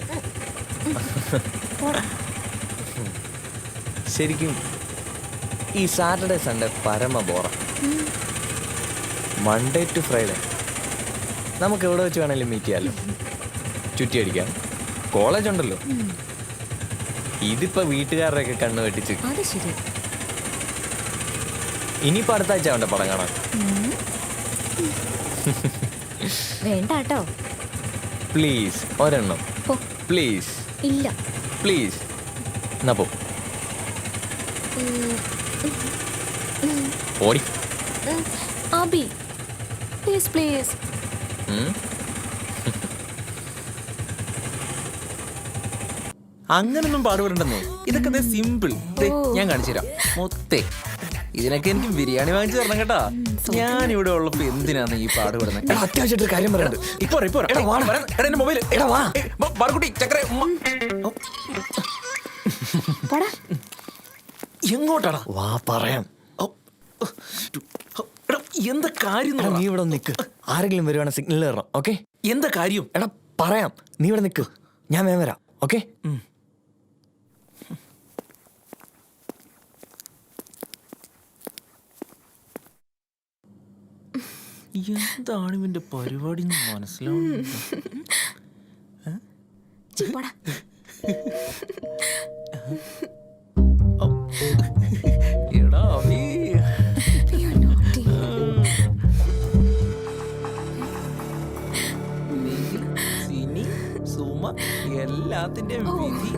ശരിക്കും ഈ സാറ്റർഡേ സൺഡേ പരമ ബോറ. മൺഡേ ടു ഫ്രൈഡേ നമുക്ക് എവിടെ വെച്ച് വേണമെങ്കിലും മീറ്റ് ചെയ്യാമല്ലോ, ചുറ്റി അടിക്കാം, കോളേജ് ഉണ്ടല്ലോ. ഇതിപ്പോ വീട്ടുകാരുടെയൊക്കെ കണ്ണ് വെട്ടിച്ച്. അത് ശരി. ഇനിയിപ്പോ അടുത്ത ആഴ്ച അവന്റെ പടം കാണാൻ. വേണ്ട കേട്ടോ. പ്ലീസ് ഒരെണ്ണം പ്ലീസ്. ഇല്ല പ്ലീസ്. എന്നാ പോ. ഓടി. Abhi please please. അങ്ങനൊന്നും പാടുപെടണ്ടെന്നേ, ഇതൊക്കെ സിമ്പിൾ. ഞാൻ കാണിച്ചു തരാം മൊത്തേ. ഇതിനൊക്കെ എനിക്ക് ബിരിയാണി വാങ്ങിച്ചു തരണം കേട്ടാ. ഞാൻ ഇവിടെ ഉള്ളപ്പോ എന്തിനാണ് ഈ പാടുപെടുന്നത്? അത്യാവശ്യമായിട്ട് കാര്യം പറയാണ്ട്. ഇപ്പൊ എന്റെ മൊബൈൽ. എടാ വാ. ചക്കര പോടാ. എങ്ങോട്ടാടാ? വാ പറയാം. എടാ, എന്താ കാര്യം എന്ന് എടാ, പറ. നീ ഇവിടെ നിൽക്ക്. ആരെങ്കിലും വരുവാണെങ്കിൽ സിഗ്നൽ തരണം. ഓക്കെ? എന്താ കാര്യം? എടാ പറയാം, നീ ഇവിടെ നിൽക്ക്, ഞാൻ വേഗം വരാം. ഓക്കെ? എന്താണ് ഇവന്റെ പരിപാടി മനസ്സിലാവുന്നില്ല. പോടാ. എടാ അവേ. നീൽ, സിനി, സുമ എല്ലാത്തിന്റെയും വിധി.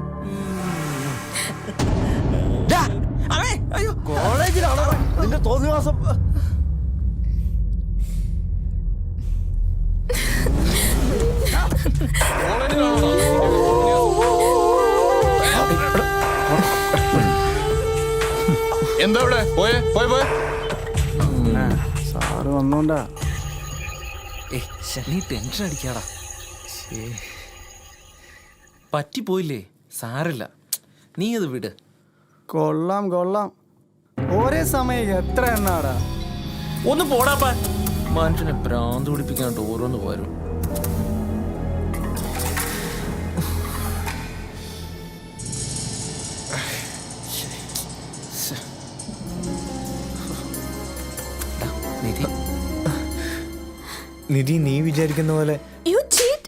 കോളേജിലാണോ നിന്റെ തോന്നിവാസം? എന്താ ഇവിടെ പോയേ പോയ പോയ സാറ് വന്നോണ്ടാ. നീ ടെൻഷൻ അടിക്കാടാ. പറ്റിപ്പോയില്ലേ, സാരല്ല, നീ അത് വിട്. കൊള്ളാം കൊള്ളാം. ഒരേ സമയം എത്ര എണ്ണാടാ? ഒന്ന് പോടാപ്പാ. മനുഷ്യനെ ഭ്രാന്ത് പിടിപ്പിക്കാണ്ട് ഓരോന്ന് പോരും. നിധി, നിധി, നീ വിചാരിക്കുന്ന പോലെ You cheat.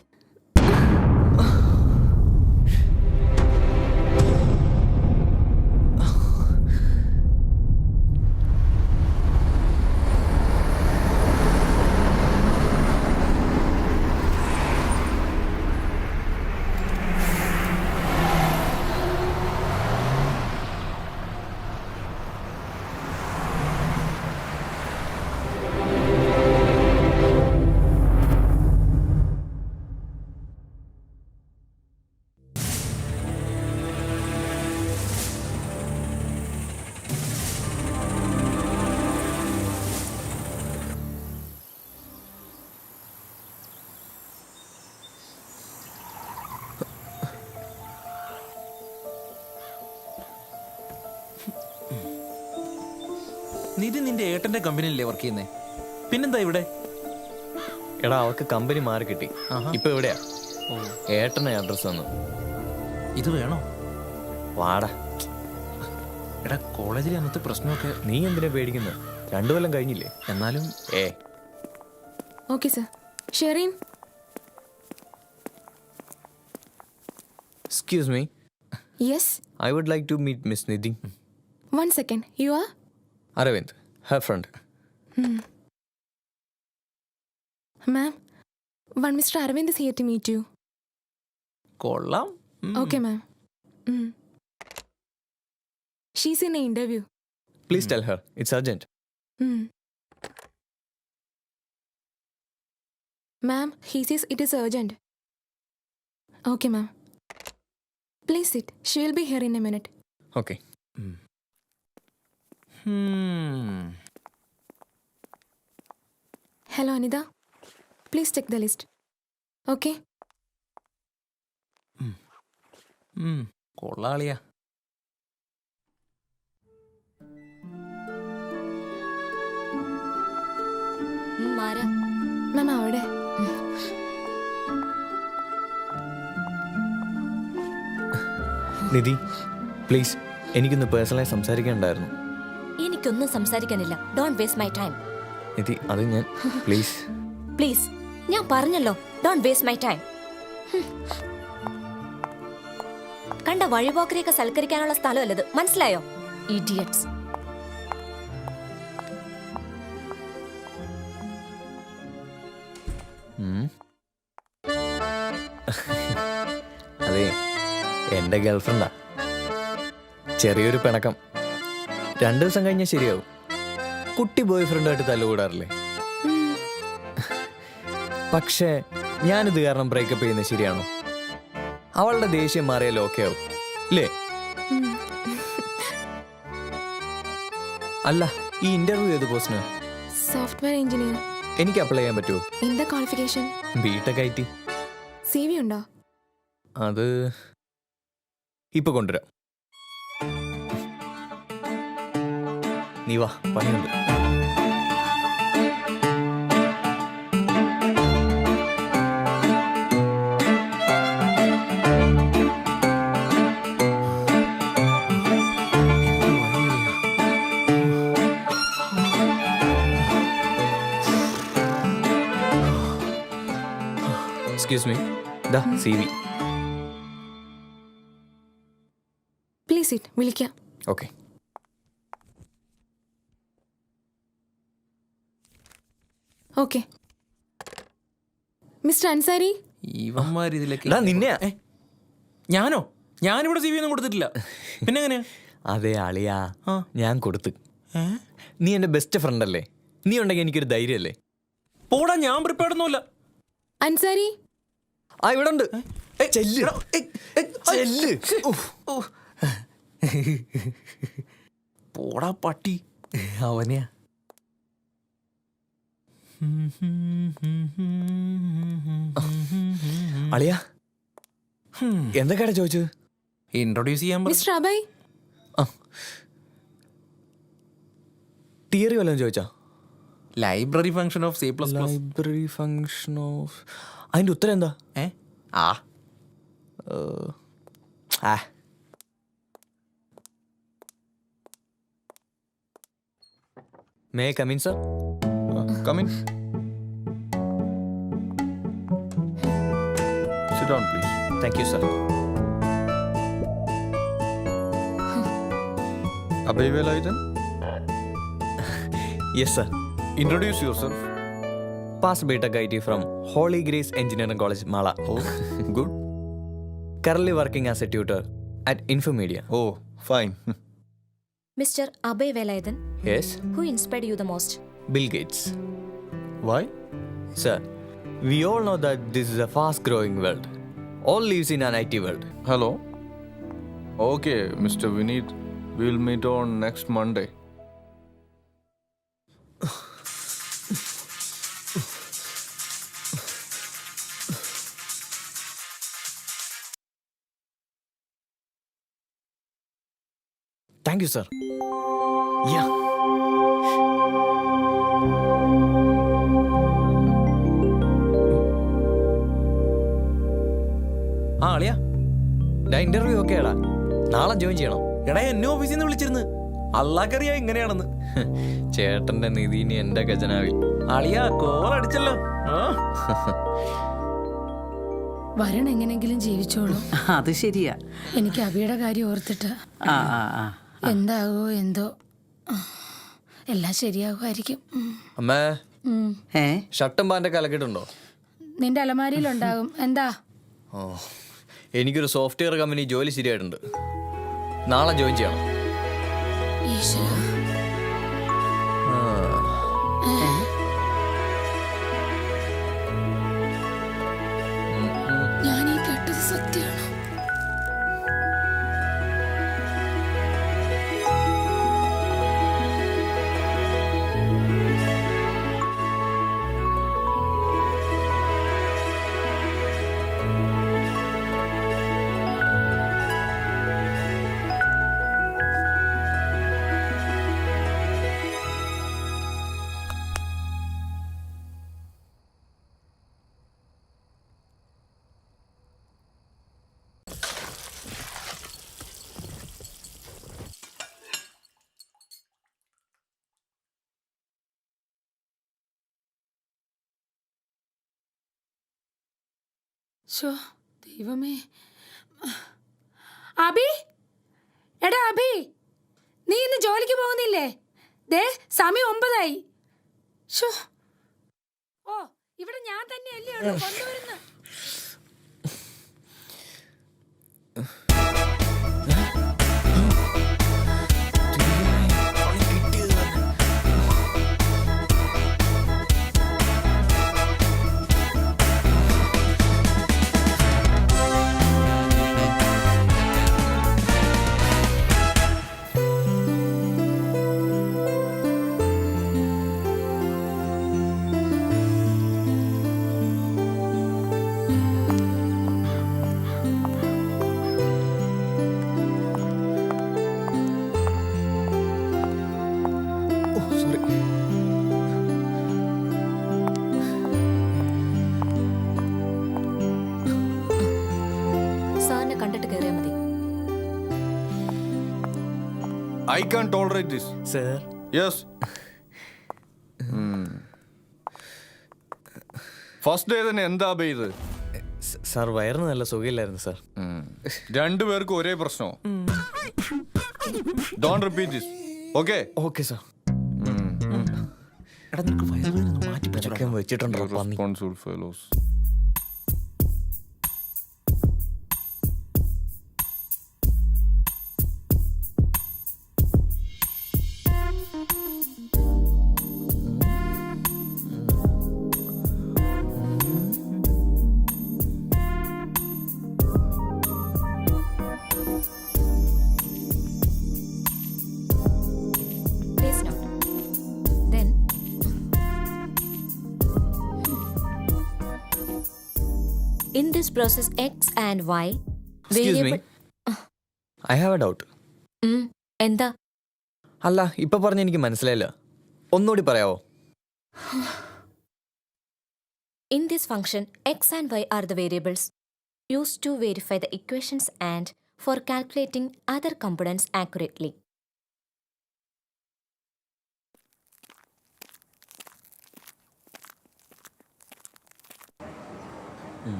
നിധി നിന്റെ ഏട്ടന്റെ കമ്പനിയിലല്ലേ വർക്ക് ചെയ്യുന്നേ? പിന്നെന്താ ഇവിടെ? എടാ അവർക്ക് കമ്പനി മാറി കിട്ടി. ഇപ്പൊ എവിടെയാ? ഏട്ടനെ അഡ്രസ് തന്നു. ഇത് വേണോ? വാടാ. എടാ, കോളേജിലെ അന്നത്തെ പ്രശ്നമൊക്കെ നീ എന്തിനാ പേടിക്കുന്നത്? 2 കൊല്ലം കഴിഞ്ഞില്ലേ? എന്നാലും okay sir. Shereen, Excuse me. Yes, I would like to meet Miss Nidhi. 1 second. You are? Aravind, her friend. Ma'am, one Mr. Arvind is here to meet you. കൊള്ളാം. Okay, ma'am. She's in an interview. Please tell her it's urgent. Ma'am, he says it is urgent. Okay, ma'am. Please sit. She will be here in a minute. Okay. Hello, Anida. Please check the list. Okay? കൊള്ളാളിയാ. Ma'am, അവിടെ. നിധി, പ്ലീസ്, എനിക്കൊന്ന് പേഴ്സണലായി സംസാരിക്കാനുണ്ടായിരുന്നു. എനിക്കൊന്നും സംസാരിക്കാനില്ല. Don't waste my time. Nidhi, അത് ഞാൻ പ്ലീസ് പ്ലീസ്, ഞാൻ പറഞ്ഞല്ലോ, ഡോണ്ട് വേസ്റ്റ് മൈ ടൈം. കണ്ട വഴിപോക്കരെയൊക്കെ സൽക്കരിക്കാനുള്ള സ്ഥലമല്ലത്, മനസ്സിലായോ? ഇഡിയറ്റ്സ്. അതെ, എൻ്റെ ഗേൾഫ്രണ്ടാ. ചെറിയൊരു പിണക്കം. 2 ദിവസം കഴിഞ്ഞാൽ ശരിയാവും. കുട്ടി ബോയ് ഫ്രണ്ടായിട്ട് തല്ലുകൂടാറില്ലേ? പക്ഷേ ഞാനിത് കാരണം ബ്രേക്കപ്പ് ചെയ്യുന്നത് ശരിയാണോ? അവളുടെ ദേഷ്യം മാറിയാൽ ഓക്കെ ആവും അല്ലേ? അല്ല, ഈ ഇന്റർവ്യൂ ഏത് പോസ്റ്റിന്? Software engineer. എനിക്ക് അപ്ലൈ ചെയ്യാൻ പറ്റുമോ? എന്താ ക്വാളിഫിക്കേഷൻ? BTech IT. CV ഉണ്ടോ? അത് ഇപ്പൊ കൊണ്ടുവരാം. നീ വാ, പണിയുണ്ട്. എക്സ്ക്യൂസ് മീ, ദാ CV. Please sit. വിളിക്കാം. ഓക്കെ. ഓക്കെ. മിസ്റ്റർ അൻസാരി. ഇവന്മാർ ഇതിലേക്ക് എടാ നിന്നെയാ. ഞാനോ? ഞാനിവിടെ CV ഒന്നും കൊടുത്തിട്ടില്ല. പിന്നെ എങ്ങനെയാ? അതെ അളിയാ, ഞാൻ കൊടുത്ത്. നീ എൻ്റെ ബെസ്റ്റ് ഫ്രണ്ട് അല്ലേ? നീ ഉണ്ടെങ്കിൽ എനിക്കൊരു ധൈര്യമല്ലേ? പോടാ, ഞാൻ പ്രിപ്പയർഡ് ഒന്നുമില്ല. അൻസാരി. ആ ഇവിടെ ഉണ്ട്. ചെല്ല്. ചെല്ല്. പോടാ പട്ടി. അവനെയാ. അളിയാ, എന്തൊക്കെയാ ചോദിച്ചത്? ഇൻട്രൊഡ്യൂസ് ചെയ്യാൻ മിസ്റ്റർ അഭയ്. തിയറി വല്ലതും ചോദിച്ചാ? Library function of C++. Library function of, അതിന്റെ ഉത്തരം എന്താ? May I come in sir? Come in. Sit down, please. Thank you sir. Abhay Velayathan, yes sir. introduce yourself. Past BTech IT from Holy Grace Engineering College, Mala. Oh, good. Currently working as a tutor at Infomedia. Oh, fine. Mr. Abhay Velayathan, Yes, who inspired you the most? Bill Gates. Why? Sir, we all know that this is a fast-growing world. All lives in an IT world. Hello. Okay, Mr. Vineet. We'll meet on next Monday. Thank you, sir. Yeah. ആ അളിയാ, ഇന്റർവ്യൂ ഒക്കെ ആടാ, നാളെ ജോയിൻ ചെയ്യണം. എടാ എന്നെ ഓഫീസിൽ നിന്ന് വിളിച്ചിരുന്നു. അള്ളാക്കറിയാ ഇങ്ങനെയാണെന്ന്. ചേട്ടന്റെ നിധിനി എന്റെ ഖജനാവിൽ. അളിയാ കോൾ അടിച്ചല്ലോ. വരൺ എങ്ങനെങ്കിലും ജീവിച്ചോളൂ. അത് ശരിയാ. എനിക്ക് അബിയുടെ കാര്യം ഓർത്തിട്ട് ആ ആ ആ എന്താകോ എന്തോ. എല്ലാം ശരിയാകുമായിരിക്കും. അമ്മേ, ഏ ഷർട്ടും പാൻ്റെ കലക്കിട്ടുണ്ടോ? നിന്റെ അലമാരിയിലുണ്ടാകും. എന്താ? ഓ, എനിക്കൊരു സോഫ്റ്റ്വെയർ കമ്പനി ജോലി ശരിയായിട്ടുണ്ട്. നാളെ ജോയിൻ ചെയ്യണം. ഈശ്വര, ഞാൻ ഈ കേട്ടത് സത്യമാണ്. ദൈവമേ. അബി, എടാ അബി, നീ ഇന്ന് ജോലിക്ക് പോകുന്നില്ലേ? ദേ സമയം 9 ഓ, ഇവിടെ ഞാൻ തന്നെയല്ലേ ഉള്ളൂ. കൊണ്ടുവരുന്നു. I can't tolerate this. Sir Yes. First day തന്നെ എന്താ ഇത്? സാർ വയറിന് നല്ല സുഖമില്ലായിരുന്നു സാർ. രണ്ടുപേർക്കും ഒരേ പ്രശ്നമോ? Don't repeat this. Okay? Okay sir. എടാ നിനക്ക് വയറുവേദന മാറ്റി ഇതൊക്കെ വെച്ചിട്ടുണ്ടോ പന്നി? Responsible fellows. Please note. Then, in this process X and Y Excuse me. I have a doubt. എന്താ? അല്ല ഇപ്പൊ പറഞ്ഞ എനിക്ക് മനസ്സിലായില്ല, ഒന്നുകൂടി പറയാവോ? In this function, X and Y are the variables used to verify the equations and for calculating other components accurately.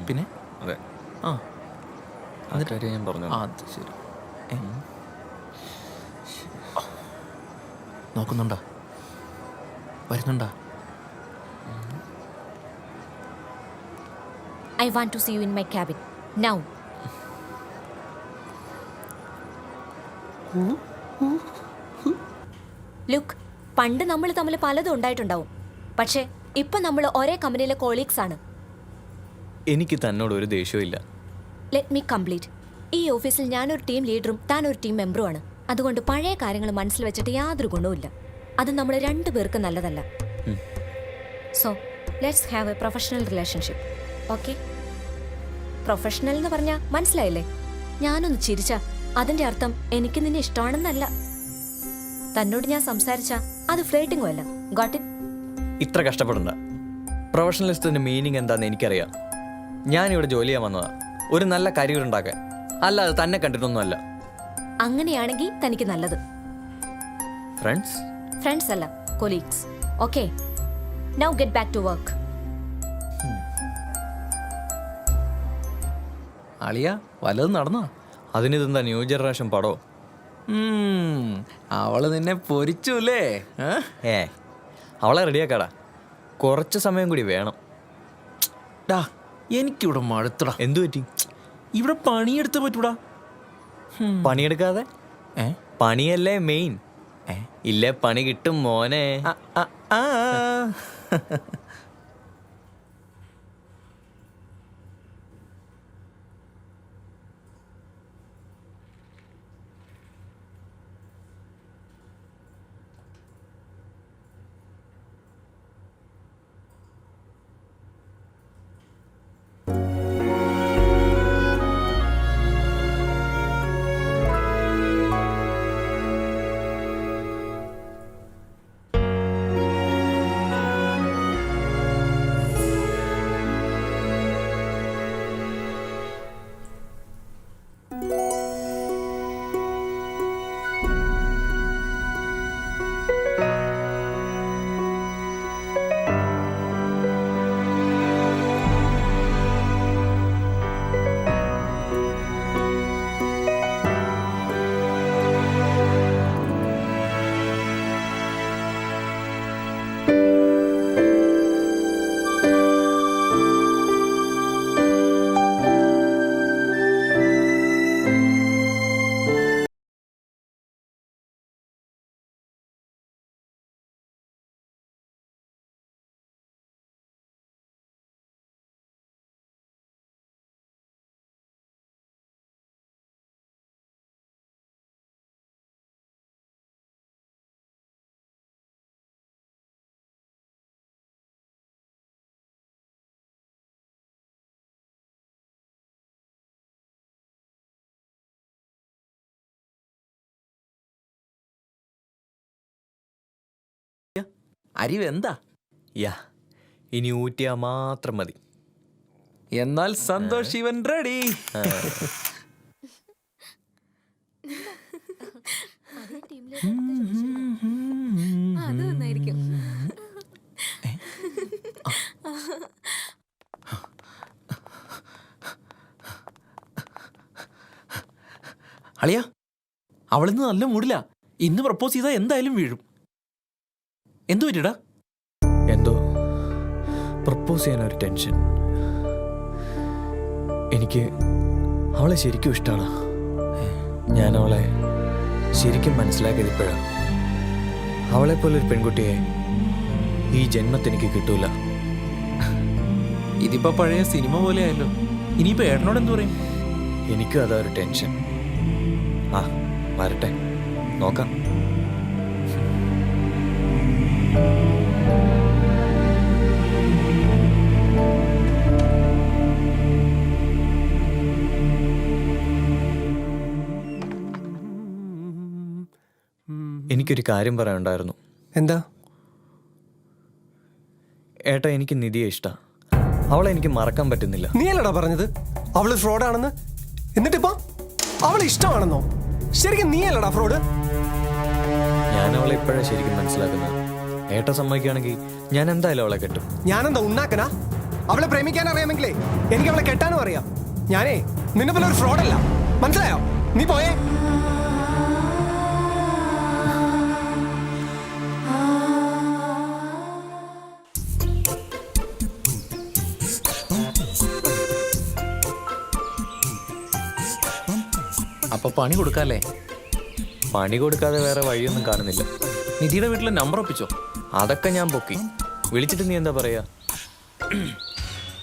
പിന്നെ അതെ, ആ ആ കാര്യം ഞാൻ പറഞ്ഞു. അത് ശരി. നോക്കുന്നുണ്ടോ? വരുന്നുണ്ടോ? I want to see you in my cabin. Now. Look, പണ്ട് നമ്മൾ തമ്മിൽ പലതും ഉണ്ടായിട്ടുണ്ടാവും, പക്ഷേ ഇപ്പൊ നമ്മൾ ഒരേ കമ്പനിയിലെ കോളീഗ്സ് ആണ്. എനിക്ക് തന്നോട് ഒരു ദേഷ്യവും ഇല്ല. Let me complete. ഈ ഓഫീസിൽ ഞാനൊരു ടീം ലീഡറും താൻ ഒരു ടീം മെമ്പറും ആണ്. അതുകൊണ്ട് പഴയ കാര്യങ്ങൾ മനസ്സിൽ വെച്ചിട്ട് യാതൊരു ഗുണവുമില്ല. അത് നമ്മൾ രണ്ടുപേർക്ക് നല്ലതല്ല. So let's have A professional relationship. Okay? Professional എന്ന് പറഞ്ഞാൽ മനസ്സിലായില്ലേ? ഞാനൊന്ന് ചിരിച്ച അതിന്റെ അർത്ഥം എനിക്ക് നിന്നെ ഇഷ്ടമാണെന്നല്ല. തന്നോട് ഞാൻ സംസാരിച്ച അത് ഫ്ലേട്ടിങ്ങും അല്ല. Got it? ഇത്ര കഷ്ടപ്പെടണ്ട. പ്രൊഫഷണലിസത്തിന്റെ മീനിങ് എന്താണെന്ന് എനിക്കറിയാം. ഞാനിവിടെ ജോലി ചെയ്യാൻ വന്നതാ, ഒരു നല്ല കരിയർ ഉണ്ടാക്കാൻ, അല്ലാതെ തന്നെ കണ്ടിട്ടൊന്നുമല്ല. അങ്ങനെയാണെങ്കിൽ തനിക്ക് നല്ലത്. ഫ്രണ്ട്സ്? ഫ്രണ്ട്സ് അല്ല, colleagues. Okay, now get back to work. അളിയ വല്ലതും നടന്നോ? അതിനിതെന്താ ന്യൂ ജനറേഷൻ പടോ? അവള് നിന്നെ പൊരിച്ചുല്ലേ? അവളെ റെഡിയാക്കാടാ, കുറച്ച് സമയം കൂടി വേണം. ഡാ എനിക്കിവിടെ മടുത്തടാ. എന്തു പറ്റി? ഇവിടെ പണിയെടുത്ത് പറ്റൂടാ. പണിയെടുക്കാതെ? പണിയല്ലേ മെയിൻ. ഇല്ലേ പണി കിട്ടും മോനെ. അരിവെന്താ? യാ, ഇനി ഊറ്റിയാ മാത്രം മതി. എന്നാൽ സന്തോഷ് ഇവൻ റെഡി. അതേ ടീമിൽ അത് നന്നായിരിക്കും. അളിയ അവളിന്ന് നല്ല മൂടില്ല. ഇന്ന് പ്രപ്പോസ് ചെയ്താൽ എന്തായാലും വീഴും. എന്തു പറ്റിയടാ? എന്തോ പ്രപ്പോസ് ചെയ്യാനൊരു ടെൻഷൻ. എനിക്ക് അവളെ ശരിക്കും ഇഷ്ടമാണ്. ഞാൻ അവളെ ശരിക്കും മനസ്സിലാക്കിയത് ഇപ്പോഴാണ്. അവളെപ്പോലൊരു പെൺകുട്ടിയെ ഈ ജന്മത്തെനിക്ക് കിട്ടൂല. ഇതിപ്പോ പഴയ സിനിമ പോലെ ആയല്ലോ. ഇനിയിപ്പോ ഏട്ടനോട് എന്തു പറയും? എനിക്കും അതാ ഒരു ടെൻഷൻ. ആ വരട്ടെ, നോക്കാം. എനിക്കൊരു കാര്യം പറയാനുണ്ടായിരുന്നു. എന്താ? ഏട്ടാ, എനിക്ക് നിധിയെ ഇഷ്ടമാണ്. അവളെ എനിക്ക് മറക്കാൻ പറ്റുന്നില്ല. നീ അല്ലടാ പറഞ്ഞത് അവള് ഫ്രോഡാണെന്ന്? എന്നിട്ടിപ്പോ അവളെ ഇഷ്ടമാണെന്നോ? ശരിക്കും നീ അല്ലടാ ഫ്രോഡ്. ഞാൻ അവളെ ഇപ്പോഴാണ് ശരിക്കും മനസ്സിലാക്കുന്നത്. ഏട്ട സമ്മതിക്കുകയാണെങ്കിൽ ഞാൻ എന്തായാലും അവളെ കെട്ടും. ഞാനെന്താ ഉണ്ടാക്കനാ? അവളെ പ്രേമിക്കാൻ അറിയാമെങ്കിലേ എനിക്ക് അവളെ കെട്ടാനും അറിയാം. ഞാനേ നിന്നെ പോലെ ഒരു ഫ്രോഡല്ല, മനസ്സിലായോ? നീ പോയേ. അപ്പൊ പണി കൊടുക്കാല്ലേ? പണി കൊടുക്കാതെ വേറെ വഴിയൊന്നും കാണുന്നില്ല. നിധിയുടെ വീട്ടിലെ നമ്പർ ഒപ്പിച്ചോ? അതൊക്കെ ഞാൻ പൊക്കി. വിളിച്ചിട്ട് നീ എന്താ പറയാ?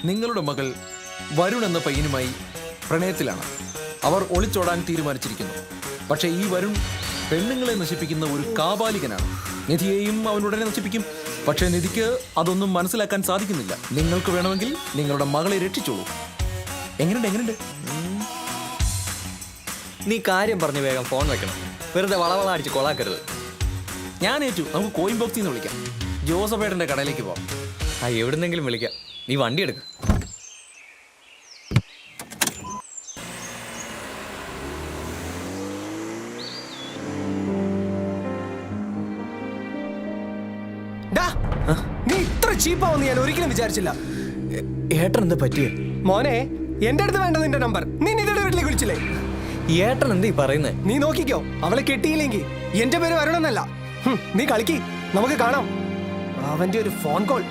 നിങ്ങളുടെ മകൾ വരുൺ എന്ന പയ്യനുമായി പ്രണയത്തിലാണ്. അവർ ഒളിച്ചോടാൻ തീരുമാനിച്ചിരിക്കുന്നു. പക്ഷേ ഈ വരുൺ പെണ്ണുങ്ങളെ നശിപ്പിക്കുന്ന ഒരു കാപാലികനാണ്. നിധിയെയും അവൻ ഉടനെ നശിപ്പിക്കും. പക്ഷേ നിധിക്ക് അതൊന്നും മനസ്സിലാക്കാൻ സാധിക്കുന്നില്ല. നിങ്ങൾക്ക് വേണമെങ്കിൽ നിങ്ങളുടെ മകളെ രക്ഷിച്ചോളൂ. എങ്ങനെയുണ്ട്? നീ കാര്യം പറഞ്ഞ് വേഗം ഫോൺ വെക്കണം. വെറുതെ വളവള അടിച്ച് കൊളാക്കരുത്. ഞാൻ ഏറ്റു. നമുക്ക് കോയിൻ ബോക്സിൽ നിന്ന് വിളിക്കാം. ജോസഫേട്ടൻ്റെ കടയിലേക്ക് പോവാം. ആ, എവിടുന്നെങ്കിലും വിളിക്കാം. നീ വണ്ടി എടുക്ക്. നീ ഇത്ര ചീപ്പാവെന്ന് ഞാൻ ഒരിക്കലും വിചാരിച്ചില്ല. ഏട്ടൻ എന്താ പറ്റിയേ? മോനെ, എന്റെ അടുത്ത് വേണ്ട നിന്റെ നമ്പർ. നീ നിന്റെ വീട്ടിലേക്ക് വിളിച്ചില്ലേ? ഏട്ടൻ എന്താ ഈ പറയുന്നേ? നീ നോക്കിക്കോ, അവളെ കെട്ടിയില്ലെങ്കിൽ എന്റെ പേര് വരണമെന്നല്ല. നീ കളിക്ക്, നമുക്ക് കാണാം. അവന്റെ ഒരു ഫോൺ കോൾ.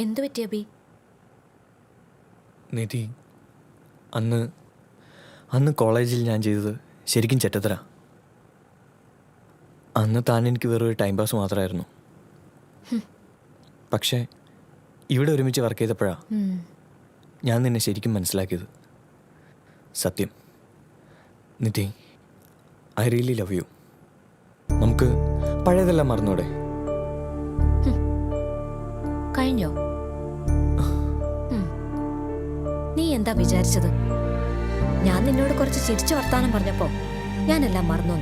എന്തു പറ്റി അബി? നിധി, അന്ന് കോളേജിൽ ഞാൻ ചെയ്തത് ശരിക്കും ചെറ്റത്തരാ. അന്ന് താൻ എനിക്ക് വെറൊരു ടൈം പാസ് മാത്രമായിരുന്നു. പക്ഷേ ഇവിടെ ഒരുമിച്ച് വർക്ക് ചെയ്തപ്പോഴാണ് ഞാൻ നിന്നെ ശരിക്കും മനസ്സിലാക്കിയത്. സത്യം നിധി, ഐ റിയലി ലവ് യു. നമുക്ക് പഴയതെല്ലാം മറന്നൂടെ? കഴിഞ്ഞോ? നീ എന്താ വിചാരിച്ചത്? ഞാൻ നിന്നോട് കുറച്ച് ചിരിച്ചു വർത്താനം പറഞ്ഞപ്പോ ഞാനെല്ലാം മറന്നു.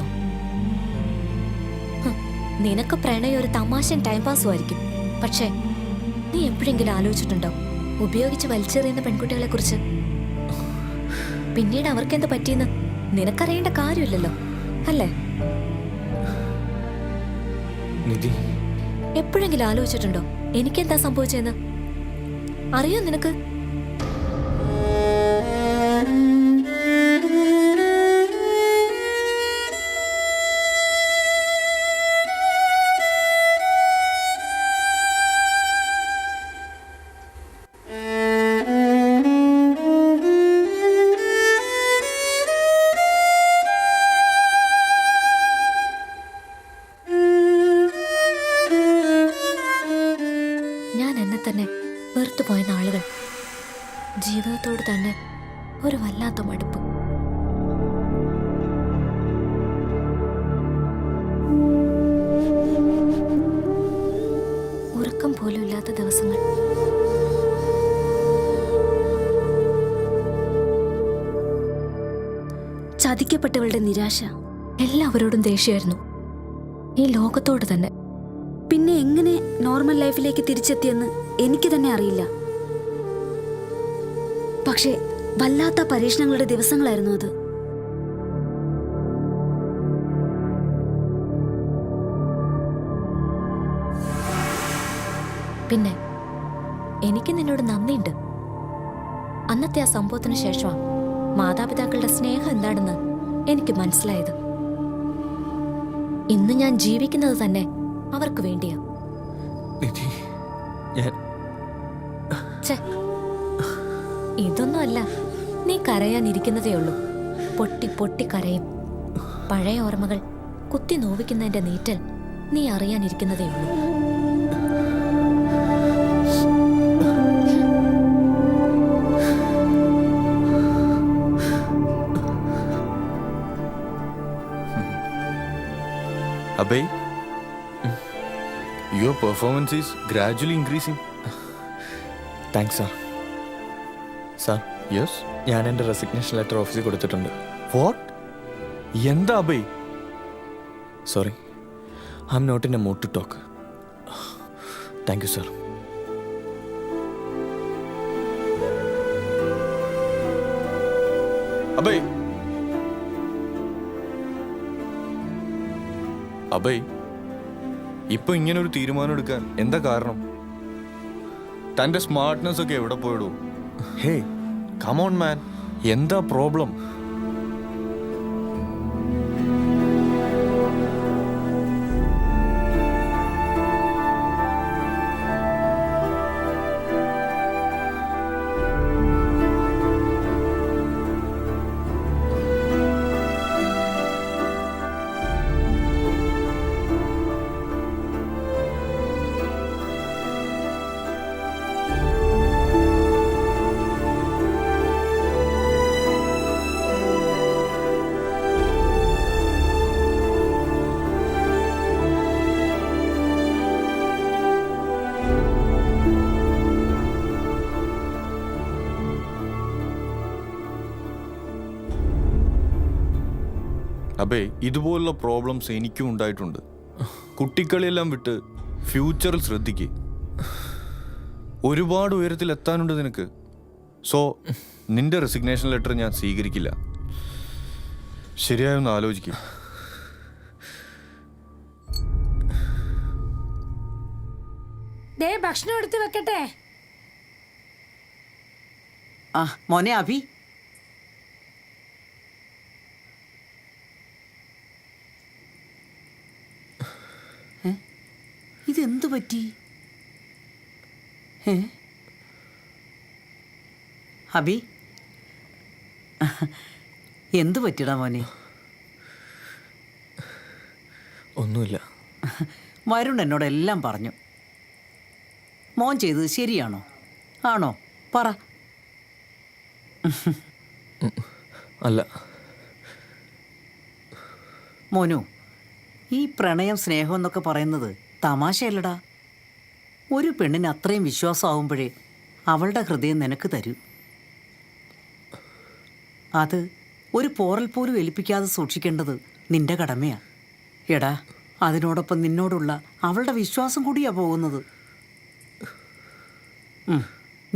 നിനക്ക് പ്രണയം ഒരു തമാശൻ ടൈം പാസും ആയിരിക്കും. പക്ഷേ നീ എപ്പോഴെങ്കിലും ആലോചിച്ചിട്ടുണ്ടോ ഉപയോഗിച്ച് വലിച്ചെറിയുന്ന പെൺകുട്ടികളെ കുറിച്ച്? പിന്നീട് അവർക്കെന്ത് പറ്റിയെന്ന് നിനക്കറിയേണ്ട കാര്യമില്ലല്ലോ, അല്ലേ? നിധി, എപ്പോഴെങ്കിലും ആലോചിച്ചിട്ടുണ്ടോ എനിക്കെന്താ സംഭവിച്ചെന്ന്? അറിയോ നിനക്ക്? ഞാൻ എന്നെ തന്നെ വെറുത്തു പോയ നാളുകൾ ചതിക്കപ്പെട്ടവളുടെ നിരാശ. എല്ലാവരോടും ദേഷ്യമായിരുന്നു, ഈ ലോകത്തോട് തന്നെ. പിന്നെ എങ്ങനെ നോർമൽ ലൈഫിലേക്ക് തിരിച്ചെത്തിയെന്ന് എനിക്ക് തന്നെ അറിയില്ല. പക്ഷേ വല്ലാത്ത പരീക്ഷണങ്ങളുടെ ദിവസങ്ങളായിരുന്നു അത്. പിന്നെ എനിക്ക് നിന്നോട് നന്ദിയുണ്ട്. അന്നത്തെ ആ സംഭവത്തിന് ശേഷമാണ് മാതാപിതാക്കളുടെ സ്നേഹം എന്താണെന്ന് എനിക്ക് മനസ്സിലായത്. ഇന്ന് ഞാൻ ജീവിക്കുന്നത് തന്നെ അവർക്ക് വേണ്ടിയാ. ഇതൊന്നും അല്ല, നീ കരയാനിരിക്കുന്നതേ ഉള്ളൂ. പൊട്ടി പൊട്ടി കരയും. പഴയ ഓർമ്മകൾ കുത്തി നോവിക്കുന്നതിന്റെ നീറ്റൽ നീ അറിയാനിരിക്കുന്നതേ ഉള്ളൂ. Abhay, your performance is gradually increasing. Thanks sir. Sir, Yes? ഞാൻ എൻ്റെ റെസിഗ്നേഷൻ ലെറ്റർ ഓഫീസിൽ കൊടുത്തിട്ടുണ്ട്. What? എന്താ Abhay? Sorry, I am not in a mood to talk. Thank you sir. Abhay, Abhay, ഇപ്പൊ ഇങ്ങനെ ഒരു തീരുമാനം എടുക്കാൻ എന്താ കാരണം? തന്റെ സ്മാർട്ട്നെസ് ഒക്കെ എവിടെ പോയിടൂ? ഹേ, കം ഓൺ മാൻ, എന്താ പ്രോബ്ലം? അബേ, ഇതുപോലുള്ള പ്രോബ്ലംസ് എനിക്കും ഉണ്ടായിട്ടുണ്ട്. കുട്ടിക്കളിയെല്ലാം വിട്ട് ഫ്യൂച്ചറിൽ ശ്രദ്ധിക്കുക. ഒരുപാട് ഉയരത്തിൽ എത്താനുണ്ട് നിനക്ക്. സോ നിന്റെ റെസിഗ്നേഷൻ ലെറ്റർ ഞാൻ സ്വീകരിക്കില്ല. ശരിയായൊന്ന് ആലോചിക്കുക. ഭക്ഷണം എടുത്ത് വെക്കട്ടെ. ആ മോനെ അഭി, ഇതെന്തു പറ്റി? അഭി, എന്തു പറ്റിടാ മോനെ? ഒന്നുമില്ല. വരുൺ എന്നോടെല്ലാം പറഞ്ഞു. മോൻ ചെയ്തത് ശരിയാണോ? ആണോ? പറ. അല്ല മോനു, ഈ പ്രണയം സ്നേഹം എന്നൊക്കെ പറയുന്നത് തമാശയല്ലടാ. ഒരു പെണ്ണിന് അത്രയും വിശ്വാസമാവുമ്പോഴേ അവളുടെ ഹൃദയം നിനക്ക് തരൂ. അത് ഒരു പോറൽ പോലും ഏൽപ്പിക്കാതെ സൂക്ഷിക്കേണ്ടത് നിന്റെ കടമയാ. എടാ, അതിനോടൊപ്പം നിന്നോടുള്ള അവളുടെ വിശ്വാസം കൂടിയാ പോകുന്നത്.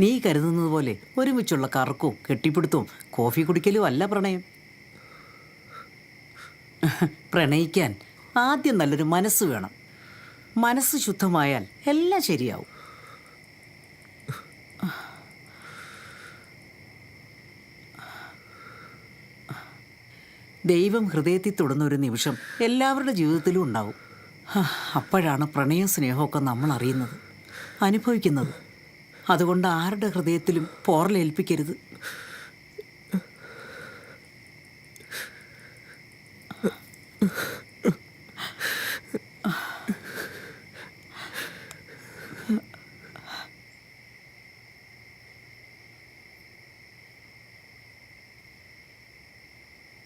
നീ കരുതുന്നത് പോലെ ഒരുമിച്ചുള്ള കറക്കവും കെട്ടിപ്പിടുത്തവും കോഫി കുടിക്കലും അല്ല പ്രണയം. പ്രണയിക്കാൻ ആദ്യം നല്ലൊരു മനസ്സ് വേണം. മനസ്സ് ശുദ്ധമായാൽ എല്ലാം ശരിയാവും. ദൈവം ഹൃദയത്തിൽ തൊടുന്ന ഒരു നിമിഷം എല്ലാവരുടെ ജീവിതത്തിലും ഉണ്ടാവും. അപ്പോഴാണ് പ്രണയം സ്നേഹമൊക്കെ നമ്മൾ അറിയുന്നത്, അനുഭവിക്കുന്നത്. അതുകൊണ്ട് ആരുടെ ഹൃദയത്തിലും പോറലേൽപ്പിക്കരുത്.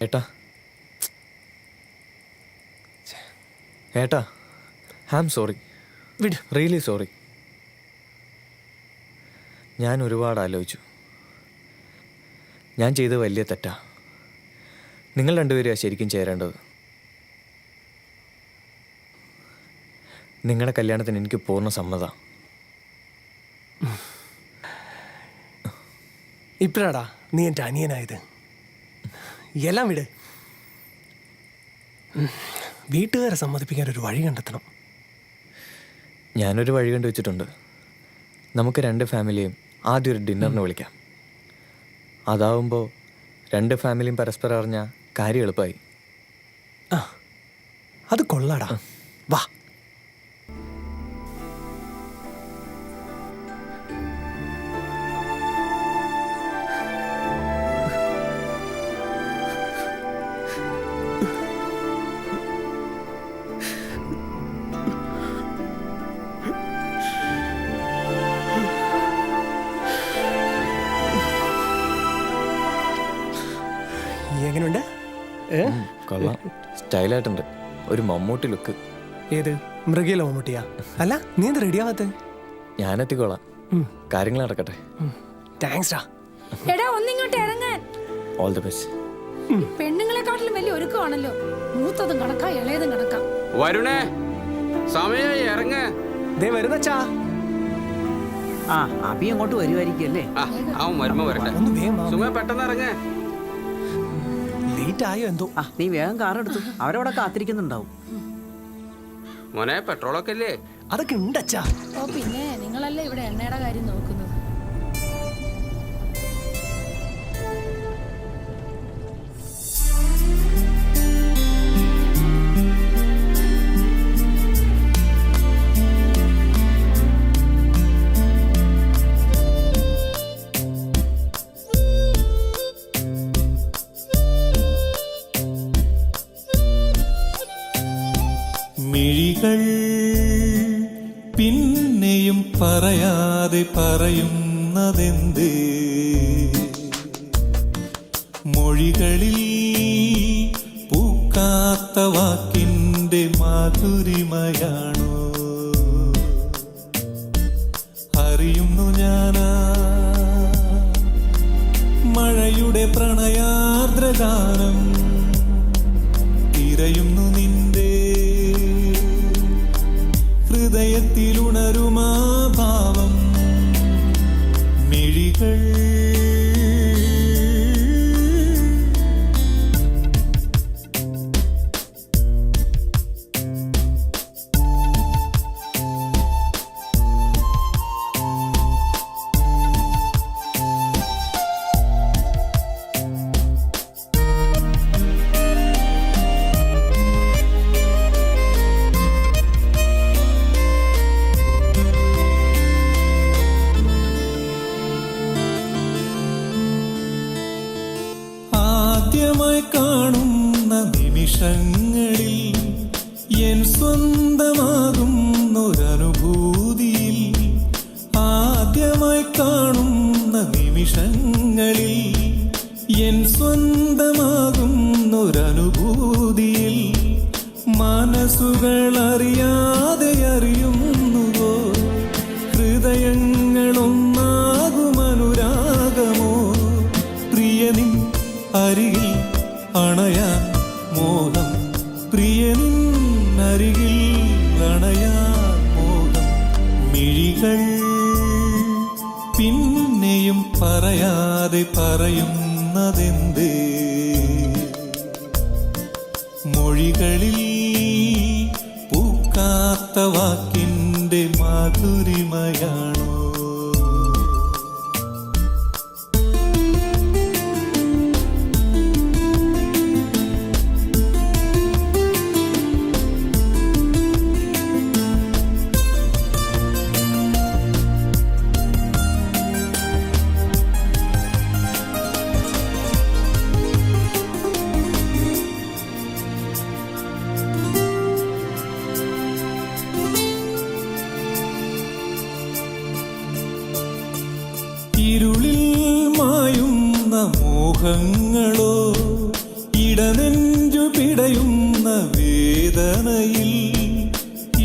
ഏട്ടാ, ഏട്ടാ, I am sorry, really sorry. ഞാൻ ഒരുപാട് ആലോചിച്ചു. ഞാൻ ചെയ്തത് വലിയ തെറ്റാ. നിങ്ങൾ രണ്ടുപേരും ശരിക്കും ചേരേണ്ടത്. നിങ്ങളുടെ കല്യാണത്തിന് എനിക്ക് പൂർണ്ണ സമ്മതം. ഇപ്പഴാടാ നീ എൻ്റെ അനിയനായത്. എല്ലാം വിട്. വീട്ടുകാരെ സമ്മതിപ്പിക്കാൻ ഒരു വഴി കണ്ടെത്തണം. ഞാനൊരു വഴി കണ്ടു വെച്ചിട്ടുണ്ട്. നമുക്ക് 2 ഫാമിലിയും ആദ്യം ഒരു ഡിന്നറിന് വിളിക്കാം. അതാവുമ്പോൾ 2 ഫാമിലിയും പരസ്പരം അറിഞ്ഞാൽ കാര്യം എളുപ്പമായി. ആ, അത് കൊള്ളാടാ. വാ. എങ്ങനെയുണ്ട്? കൊള്ളാം, സ്റ്റൈലായിട്ടുണ്ട്. ഒരു മമ്മൂട്ടി ലുക്ക്. ഏത് മൃഗയിലെ മമ്മൂട്ടിയാ? അല്ല, നീ എന്ത് റെഡിയാവാത്ത? ഞാനെത്തിക്കോളാം, കാര്യങ്ങൾ നടക്കട്ടെ. താങ്ക്സ് ഡാ. എടാ ഒന്നിങ്ങോട്ട് ഇറങ്ങാൻ. All the best. പെണ്ണുങ്ങളെക്കാട്ടിലും വലിയ ഒരുക്കമാണല്ലോ. മൂത്തതും കണക്കാ, ഇളയതും കണക്കാ. വരുണേ, സമയായി, ഇറങ്ങ. ദേ വരുന്നച്ചാ. ആ, അഭി അങ്ങോട്ട് വരുമായിരിക്കും അല്ലേ? അവൻ വരുമ്പോ വരട്ടെ. സുമേ പെട്ടെന്ന് ഇറങ്ങ. ലേറ്റ് ആയോ എന്തോ. ആ, നീ വേഗം കാർ എടുത്തു. അവരവിടെ കാത്തിരിക്കുന്നുണ്ടാവും. മോനെ, പെട്രോളൊക്കെ അല്ലേ? അതൊക്കെ ഉണ്ടച്ചാ. ഓ പിന്നെ, നിങ്ങളല്ലേ ഇവിടെ എണ്ണയുടെ കാര്യം നോക്കുന്നത്. മിഴികൾ പിന്നെയും പറയാതെ പറയുന്നതെന്ത്? മൊഴികളിൽ പൂക്കാത്ത വാക്കിൻ്റെ മാധുരിമയാണോ? അറിയുന്നു ഞാനാ മഴയുടെ പ്രണയാർദ്രഗാനം. തിരയുന്നു നിന്റെ ഹൃദയത്തിലുണരുമാ ഭാവം. മിഴികൾ ആദ്യമായി കാണുന്ന നിമിഷങ്ങളിൽ എൻ സ്വന്തമാകുന്നൊരനുഭൂതിയിൽ, ആദ്യമായി കാണുന്ന നിമിഷങ്ങളിൽ എൻ സ്വന്തമാകുന്നൊരനുഭൂതിയിൽ, മനസ്സുകൾ അറിയാതെ അറിയുന്നുവോ ഹൃദയങ്ങളൊന്നാകുമനുരാഗമോ? പ്രിയനിൻ അരികിൽ അണയാൻ മോഹം, പ്രിയനിൻ അരികിൽ അണയാൻ മോഹം. മിഴികൾ പിന്നെയും പറയാതെ പറയുന്നതെന്ത്? മൊഴികളിൽ പൂക്കാത്ത വാക്കിൻ്റെ മാധുരിമയാണോ? ഇരുളിൽ മായുന്ന മോഹങ്ങളോ, ഇടനെഞ്ചു പിടയുന്ന വേദനയിൽ.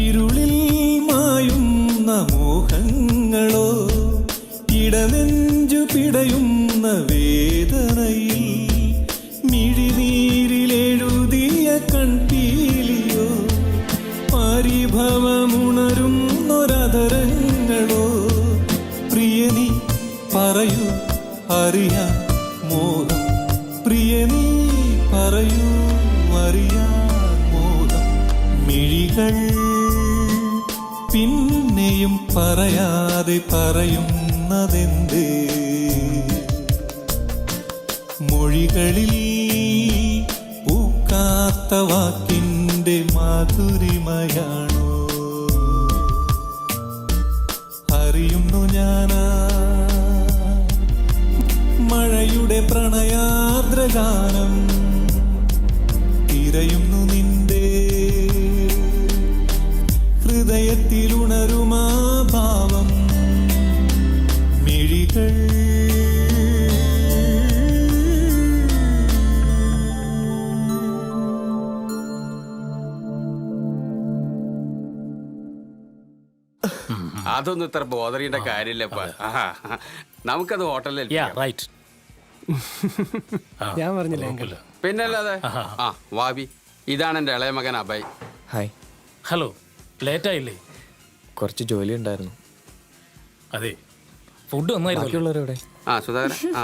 ഇരുളിൽ മായുന്ന മോഹങ്ങളോ, ഇടനെഞ്ചു പിടയുന്ന വേദനയിൽ. മിഴിനീർ കൺപീലിയോ പരിഭവമുണരുന്നൊരധരങ്ങളോ പ്രിയനീ പറയൂ അറിയാൻ മോഹം പ്രിയനീ പറയൂ അറിയാൻ മോഹം മിഴികൾ പിന്നെയും പറയാതെ പറയുന്നതെന്തേ മൊഴികളിൽ പൂക്കാത്ത വാക്കിൻ്റെ മാധുരിമയാണോ അറിയുന്നു ഞാനാ മഴയുടെ പ്രണയാർദ്രഗാനം തിരയുന്നു നിന്റെ ഹൃദയത്തിലുണരുമാ ഭാവം മിഴികൾ അതൊന്നും ഇത്ര ബോധറിയേണ്ട കാര്യമില്ലപ്പാ. നമുക്കത് ഹോട്ടലിൽ ഞാൻ പറഞ്ഞില്ലേ പിന്നല്ലാതെ. ആ വാബി, ഇതാണ് എൻ്റെ ഇളയ മകൻ അഭയ്. ഹായ്. ഹലോ, ലേറ്റായില്ലേ? കുറച്ച് ജോലി ഉണ്ടായിരുന്നു. അതെ, ഫുഡ് ബാക്കിയുള്ളവരെവിടെ? ആ സുധാകരൻ, ആ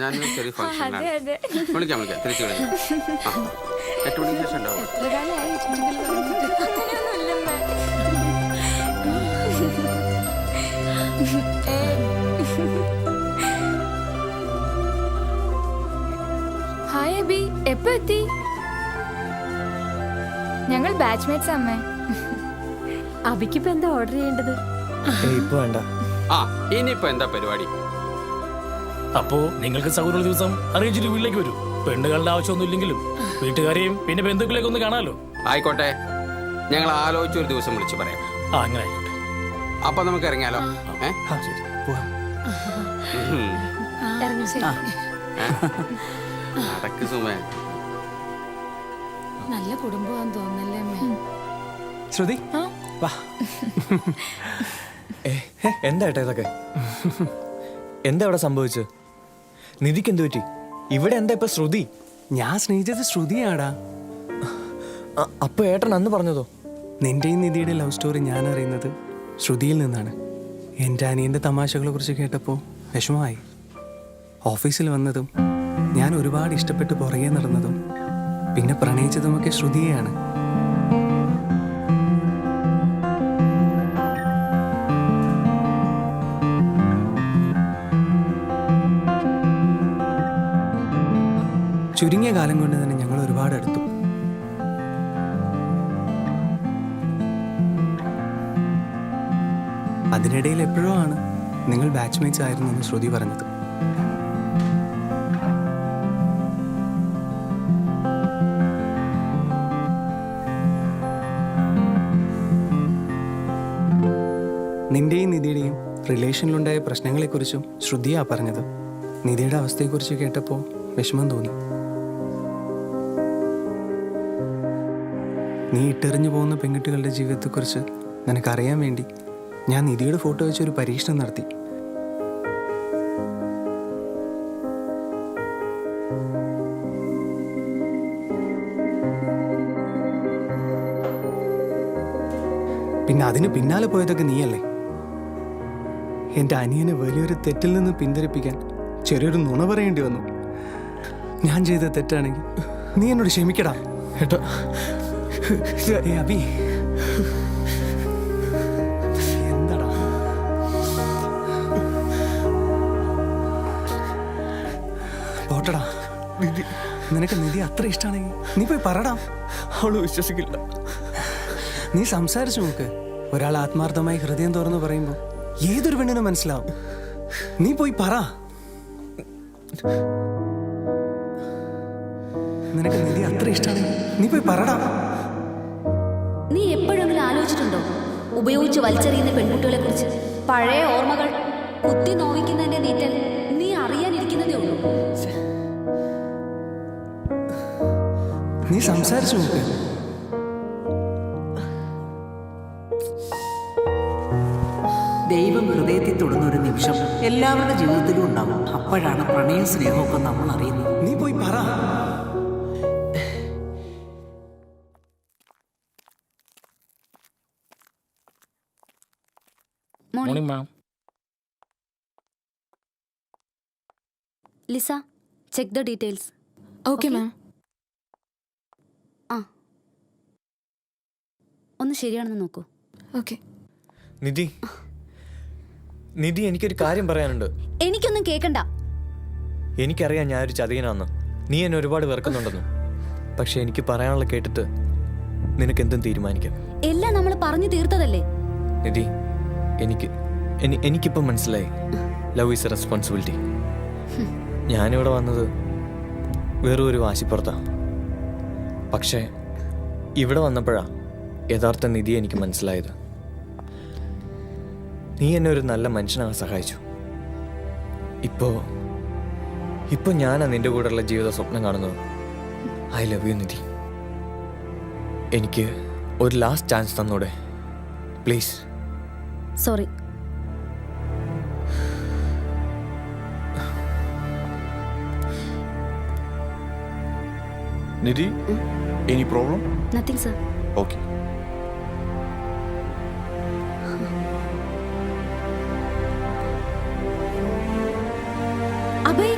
ഞാനൊരു ചെറിയ ഫംഗ്ഷനാണ്. വിളിക്കാം തിരിച്ചു വിളിക്കാം. 8 മണിക്ക് ശേഷം ഉണ്ടാവും. ഹായ് അബി, എപ്പോ എത്തി? ഞങ്ങൾ ബാച്ച്മേറ്റ്സ് അമ്മേ. അബിക്കിപ്പോ എന്താ ഓർഡർ ചെയ്യേണ്ടത്? ഇപ്പൊ വേണ്ട. ആ ഇനിയിപ്പോ എന്താ പരിപാടി? അപ്പോ നിങ്ങൾക്ക് സൗകര്യമുള്ള ദിവസം അറിയിച്ചിട്ട് വീട്ടിലേക്ക് വരൂ. പെണ്ണുകളുടെ ആവശ്യമൊന്നും ഇല്ലെങ്കിലും വീട്ടുകാരെയും പിന്നെ ബന്ധുക്കളെയൊക്കെ ഒന്ന് കാണാമല്ലോ. ആയിക്കോട്ടെ, ഞങ്ങൾ ആലോചിച്ചൊരു ദിവസം വിളിച്ച് പറയാം. ആ അങ്ങനെ ആയിക്കോട്ടെ. അപ്പൊ നമുക്ക് ഇറങ്ങിയാലോ? നടക്ക് സുമേ. നല്ല കുടുംബമാണെന്ന് തോന്നല്ലേ അമ്മേ? ശ്രുതി വാ. എന്താ ഏട്ടാ ഇതൊക്കെ? എന്താ അവിടെ സംഭവിച്ചത്? നിധിക്ക് എന്ത് പറ്റി? ഇവിടെ എന്താ ഇപ്പൊ ശ്രുതി? ഞാൻ സ്നേഹിച്ചത് ശ്രുതിയാടാ. അപ്പൊ ഏട്ടൻ അന്ന് പറഞ്ഞതോ? നിന്റെയും നിധിയുടെ ലവ് സ്റ്റോറി ഞാൻ അറിയുന്നത് ശ്രുതിയിൽ നിന്നാണ്. എൻ്റെ അനിയൻ്റെ തമാശകളെ കുറിച്ച് കേട്ടപ്പോൾ വിഷമമായി. ഓഫീസിൽ വന്നതും ഞാൻ ഒരുപാട് ഇഷ്ടപ്പെട്ട് പുറകെ നടന്നതും പിന്നെ പ്രണയിച്ചതുമൊക്കെ ശ്രുതിയെയാണ്. ചുരുങ്ങിയ കാലം കൊണ്ട് തന്നെ ഞങ്ങൾ ഒരുപാട് അടുത്തു. അതിനിടയിൽ എപ്പോഴോ ആണ് നിങ്ങൾ ബാച്ച്മേറ്റ്സ് ആയിരുന്നു എന്ന് ശ്രുതി പറഞ്ഞത്. നിന്റെയും നിധിയുടെയും റിലേഷനിലുണ്ടായ പ്രശ്നങ്ങളെക്കുറിച്ചും ശ്രുതിയാ പറഞ്ഞത്. നിധിയുടെ അവസ്ഥയെക്കുറിച്ച് കേട്ടപ്പോൾ വിഷമം തോന്നി. നീ ഇട്ടെറിഞ്ഞു പോകുന്ന പെൺകുട്ടികളുടെ ജീവിതത്തെക്കുറിച്ച് നിനക്കറിയാൻ വേണ്ടി ഞാൻ നിധിയുടെ ഫോട്ടോ വെച്ച് ഒരു പരീക്ഷണം നടത്തി. പിന്നെ അതിന് പിന്നാലെ പോയതൊക്കെ നീയല്ലേ. എൻ്റെ അനിയനെ വലിയൊരു തെറ്റിൽ നിന്ന് പിന്തിരിപ്പിക്കാൻ ചെറിയൊരു നുണ പറയേണ്ടി വന്നു. ഞാൻ ചെയ്ത തെറ്റാണെങ്കിൽ നീ എന്നോട് ക്ഷമിക്കടാ. ഏട്ടാ അബി, എന്താടാ പോട്ടടാ. നിനക്ക് നിധി അത്ര ഇഷ്ടമാണെങ്കിൽ നീ പോയി പറടാ. അവള് വിശ്വസിക്കില്ല. നീ സംസാരിച്ചു നോക്ക്. ഒരാൾ ആത്മാർത്ഥമായി ഹൃദയം തുറന്നു പറയുമ്പോൾ ഏതൊരു പെണ്ണിനും മനസ്സിലാവും. നീ പോയി പറ. നിനക്ക് നിധി അത്ര ഇഷ്ടമാണെങ്കിൽ നീ പോയി പറടാ. നീ എപ്പോഴെങ്കിലും ആലോചിച്ചിട്ടുണ്ടോ ഉപയോഗിച്ച് വലിച്ചെറിയുന്ന പെൺകുട്ടികളെ കുറിച്ച്? പഴയ ഓർമ്മകൾ കുത്തി നോവിക്കുന്നതിന്റെ നീറ്റൽ നീ അറിയാനിരിക്കുന്നതേ ഉള്ളൂ. നീ സംസാരിച്ചു നോക്ക്. ദൈവം ഹൃദയത്തിൽ തൊടുന്ന ഒരു നിമിഷം എല്ലാവരുടെ ജീവിതത്തിലും ഉണ്ടാവും. അപ്പോഴാണ് പ്രണയ സ്നേഹമൊക്കെ നമ്മൾ അറിയുന്നത്. നീ പോയി പറ. Morning ma'am. Lisa, check the details. Okay ma'am. ആ, ഒന്ന് ശരിയാണെന്ന് നോക്കൂ. ഓക്കെ. നിധി, നിധി, എനിക്കൊരു കാര്യം പറയാനുണ്ട്. എനിക്കൊന്നും കേൾക്കണ്ട. എനിക്കറിയാം ഞാൻ ഒരു ചതിയനാന്ന്, നീ എന്നെ ഒരുപാട് വെറുക്കുന്നുണ്ടെന്ന്. പക്ഷെ എനിക്ക് പറയാനുള്ള കേട്ടിട്ട് നിനക്ക് എന്തും തീരുമാനിക്കാം. എല്ലാം നമ്മൾ പറഞ്ഞു തീർത്തതല്ലേ. നിധി, എനിക്കിപ്പം മനസ്സിലായി, ലവ് ഈസ് എ റെസ്പോൺസിബിലിറ്റി. ഞാനിവിടെ വന്നത് വെറും ഒരു വാശിപ്പുറത്താ. പക്ഷേ ഇവിടെ വന്നപ്പോഴാ യഥാർത്ഥ നിധി എനിക്ക് മനസ്സിലായത്. നീ എന്നെ ഒരു നല്ല മനുഷ്യനാകാൻ സഹായിച്ചു. ഇപ്പോ ഞാനാ നിന്റെ കൂടെയുള്ള ജീവിത സ്വപ്നം കാണുന്നത്. I love you Nidhi. എനിക്ക് ഒരു ലാസ്റ്റ് ചാൻസ് തന്നൂടെ please? Sorry. Nidhi, any problem? Nothing sir. Okay. Abhay,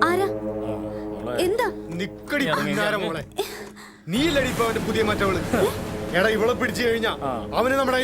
ആരാ? എന്താ? നീലടി ഇപ്പൊ അവന്റെ പുതിയ മറ്റവള്. എടാ, ഇവളെ പിടിച്ചു കഴിഞ്ഞാ അവന് നമ്മുടെ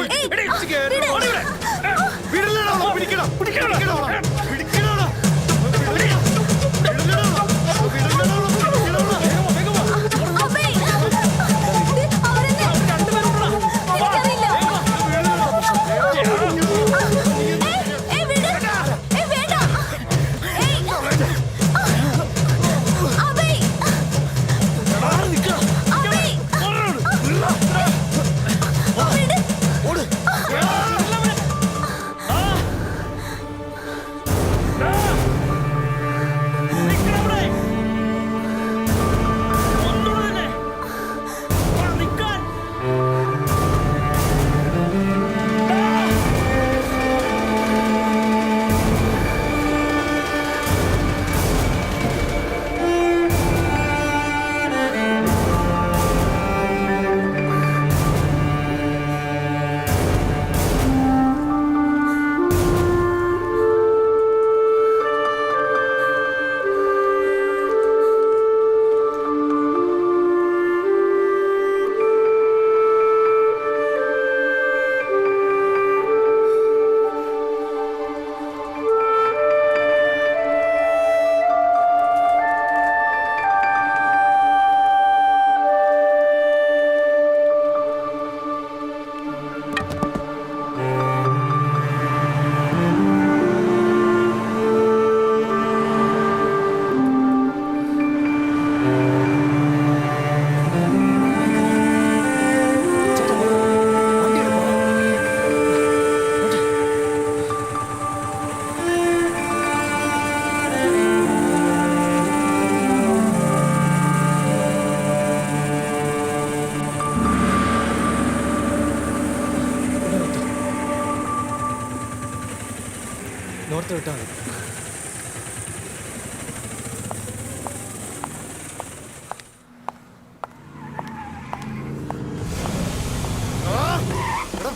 നോർത്ത് വിട്ടാൽ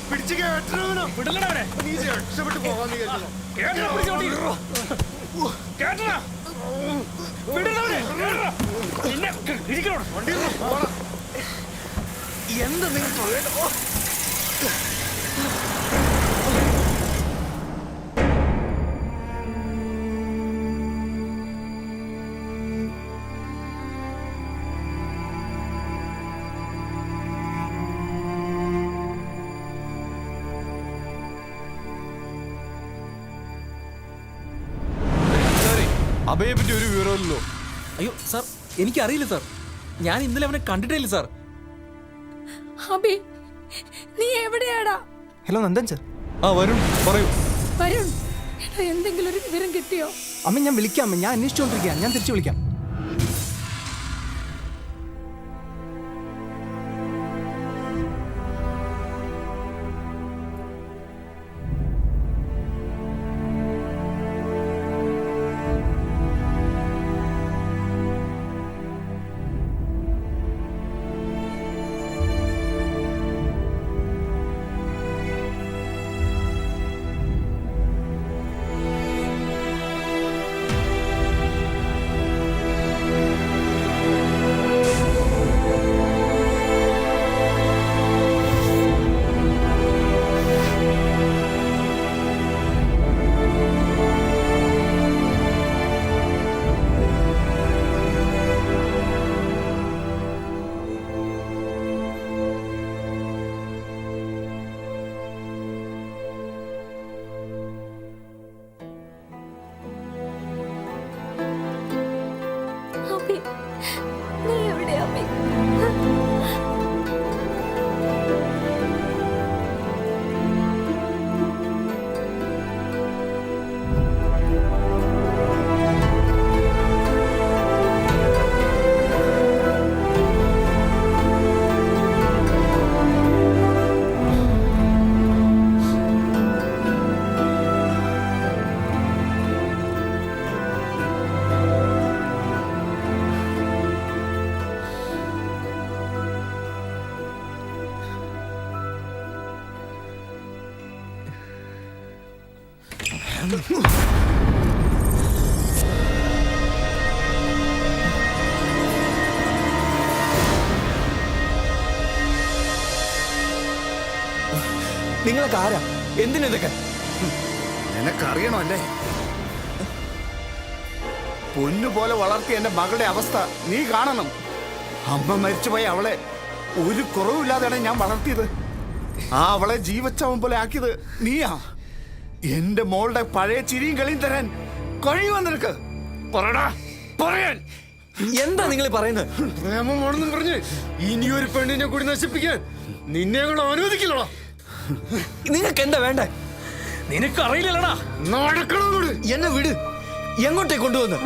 പിടിച്ചു കേട്ടോ. നീ രക്ഷപ്പെട്ടു പോകാൻ എന്താ നിങ്ങൾ അഭയെ പറ്റി ഒരു വിവരമല്ലോ. അയ്യോ സാർ, എനിക്കറിയില്ല സാർ. ഞാൻ ഇന്നലെ അവനെ കണ്ടിട്ടില്ല സാർ. അബി, നീ എവിടെയാടാ? Hello Nandan sir. ആ വരുൺ പറയൂ. വരുൺ, എടാ എന്തെങ്കിലും ഒരു വിവരം കിട്ടിയോ? അമ്മ ഞാൻ വിളിക്കാം, അമ്മ ഞാൻ അന്വേഷിച്ചുകൊണ്ടിരിക്കുകയാണ്, ഞാൻ തിരിച്ചു വിളിക്കാം. അബി, നീ എവിടെയാ അബി? നിങ്ങളൊക്കെ ആരാ? എന്തിനൊക്കെ? നിനക്കറിയണോ അല്ലേ? പൊന്നുപോലെ വളർത്തിയ എന്റെ മകളുടെ അവസ്ഥ നീ കാണണം. അമ്മ മരിച്ചുപോയി അവളെ ഒരു കുറവില്ലാതെയാണ് ഞാൻ വളർത്തിയത്. അവളെ ജീവച്ചവൻ പോലെ ആക്കിയത് നീയാ. എന്റെ മോളുടെ പഴയ ചിരിയും കളിയും തരാൻ കഴിയുമോ നിനക്ക്? പറടാ, പറയാൻ. എന്താ നിങ്ങൾ പറയുന്നത്? പ്രേമമാണെന്ന് പറഞ്ഞ് ഇനിയൊരു പെണ്ണിനെ കൂടി നശിപ്പിക്കാൻ നിന്നെ കൂടെ അനുവദിക്കില്ലടാ. നിങ്ങൾക്ക് എന്താ വേണ്ടേ? നിനക്കറിയില്ലടാ. നടക്കണോട് എന്നെ വിട്. എങ്ങോട്ടേ കൊണ്ടുവന്ന്?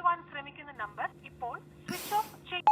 വിളിക്കുവാൻ ശ്രമിക്കുന്ന നമ്പർ ഇപ്പോൾ സ്വിച്ച് ഓഫ് ചെയ്തു.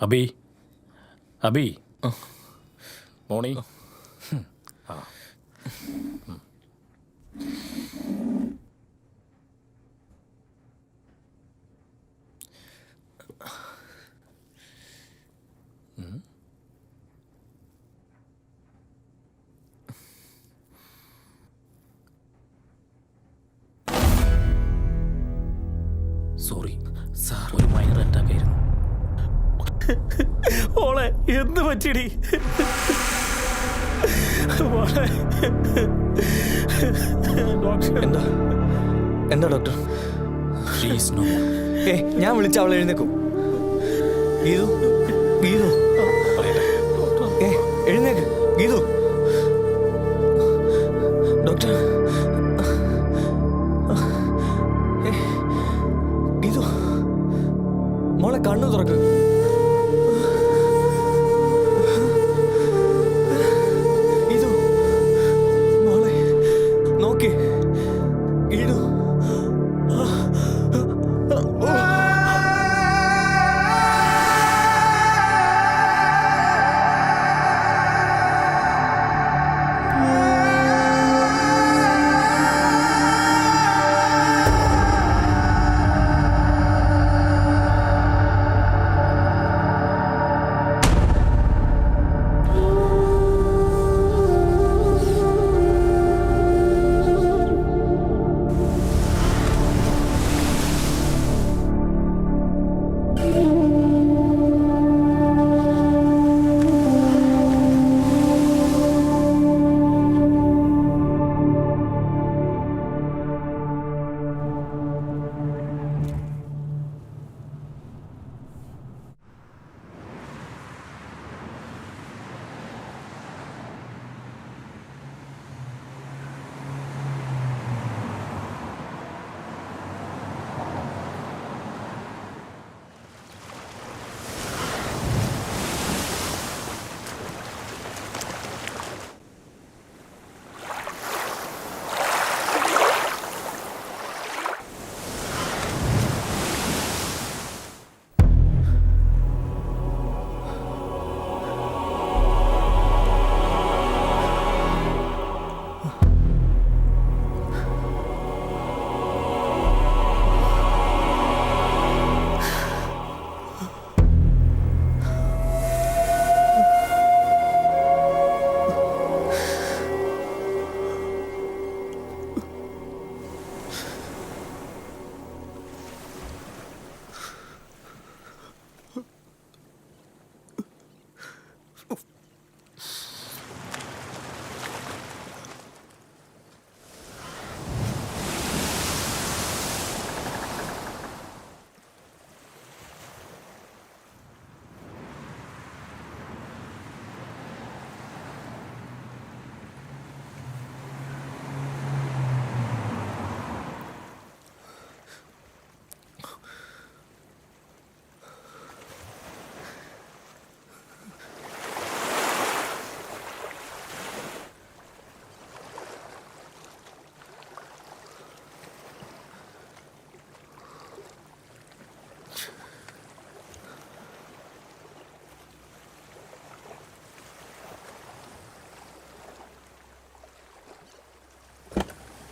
അബി അബി മോണി ആ സോറി സാർ, ഒരു മൈനർ അറ്റാക്ക് ആയിരുന്നു. ഓളെ എന്ത് പറ്റിടി? എന്താ എന്താ ഡോക്ടർ? ഞാൻ വിളിച്ച അവളെ എഴുന്നേക്കും. ഗീതു ഗീതു എഴുന്നേക്ക് ഗീതു. ഡോക്ടർ ഗീതു മോളെ കണ്ണു തുറക്ക്. ഗീതു മോളെ നോക്ക്. ഗീതു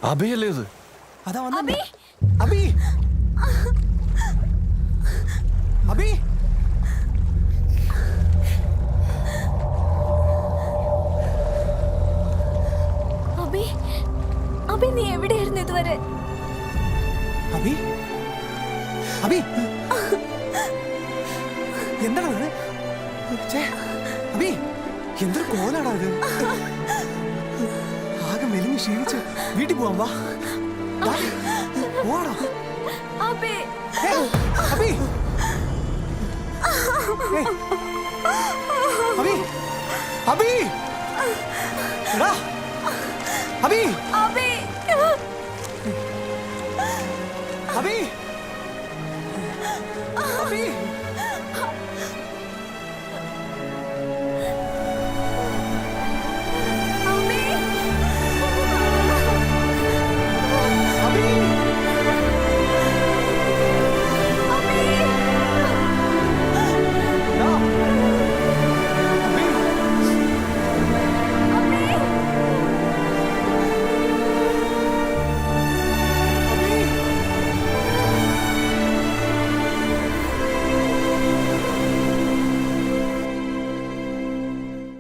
അബിയല്ലേ ഇത്? അതാ വന്നു. അബി അബി അബി അബി നീ എവിടെയായിരുന്നു ഇതുവരെ? അബി അബി എന്താണ് അബി? എന്തൊരു കോലാടാ ഇത്? ആകെ മെലിഞ്ഞ് ക്ഷീണിച്ച് വീട്ടിൽ പോവാം. വാ പോവാടാ. അബി അബി അബി അബി എടാ അബി അബി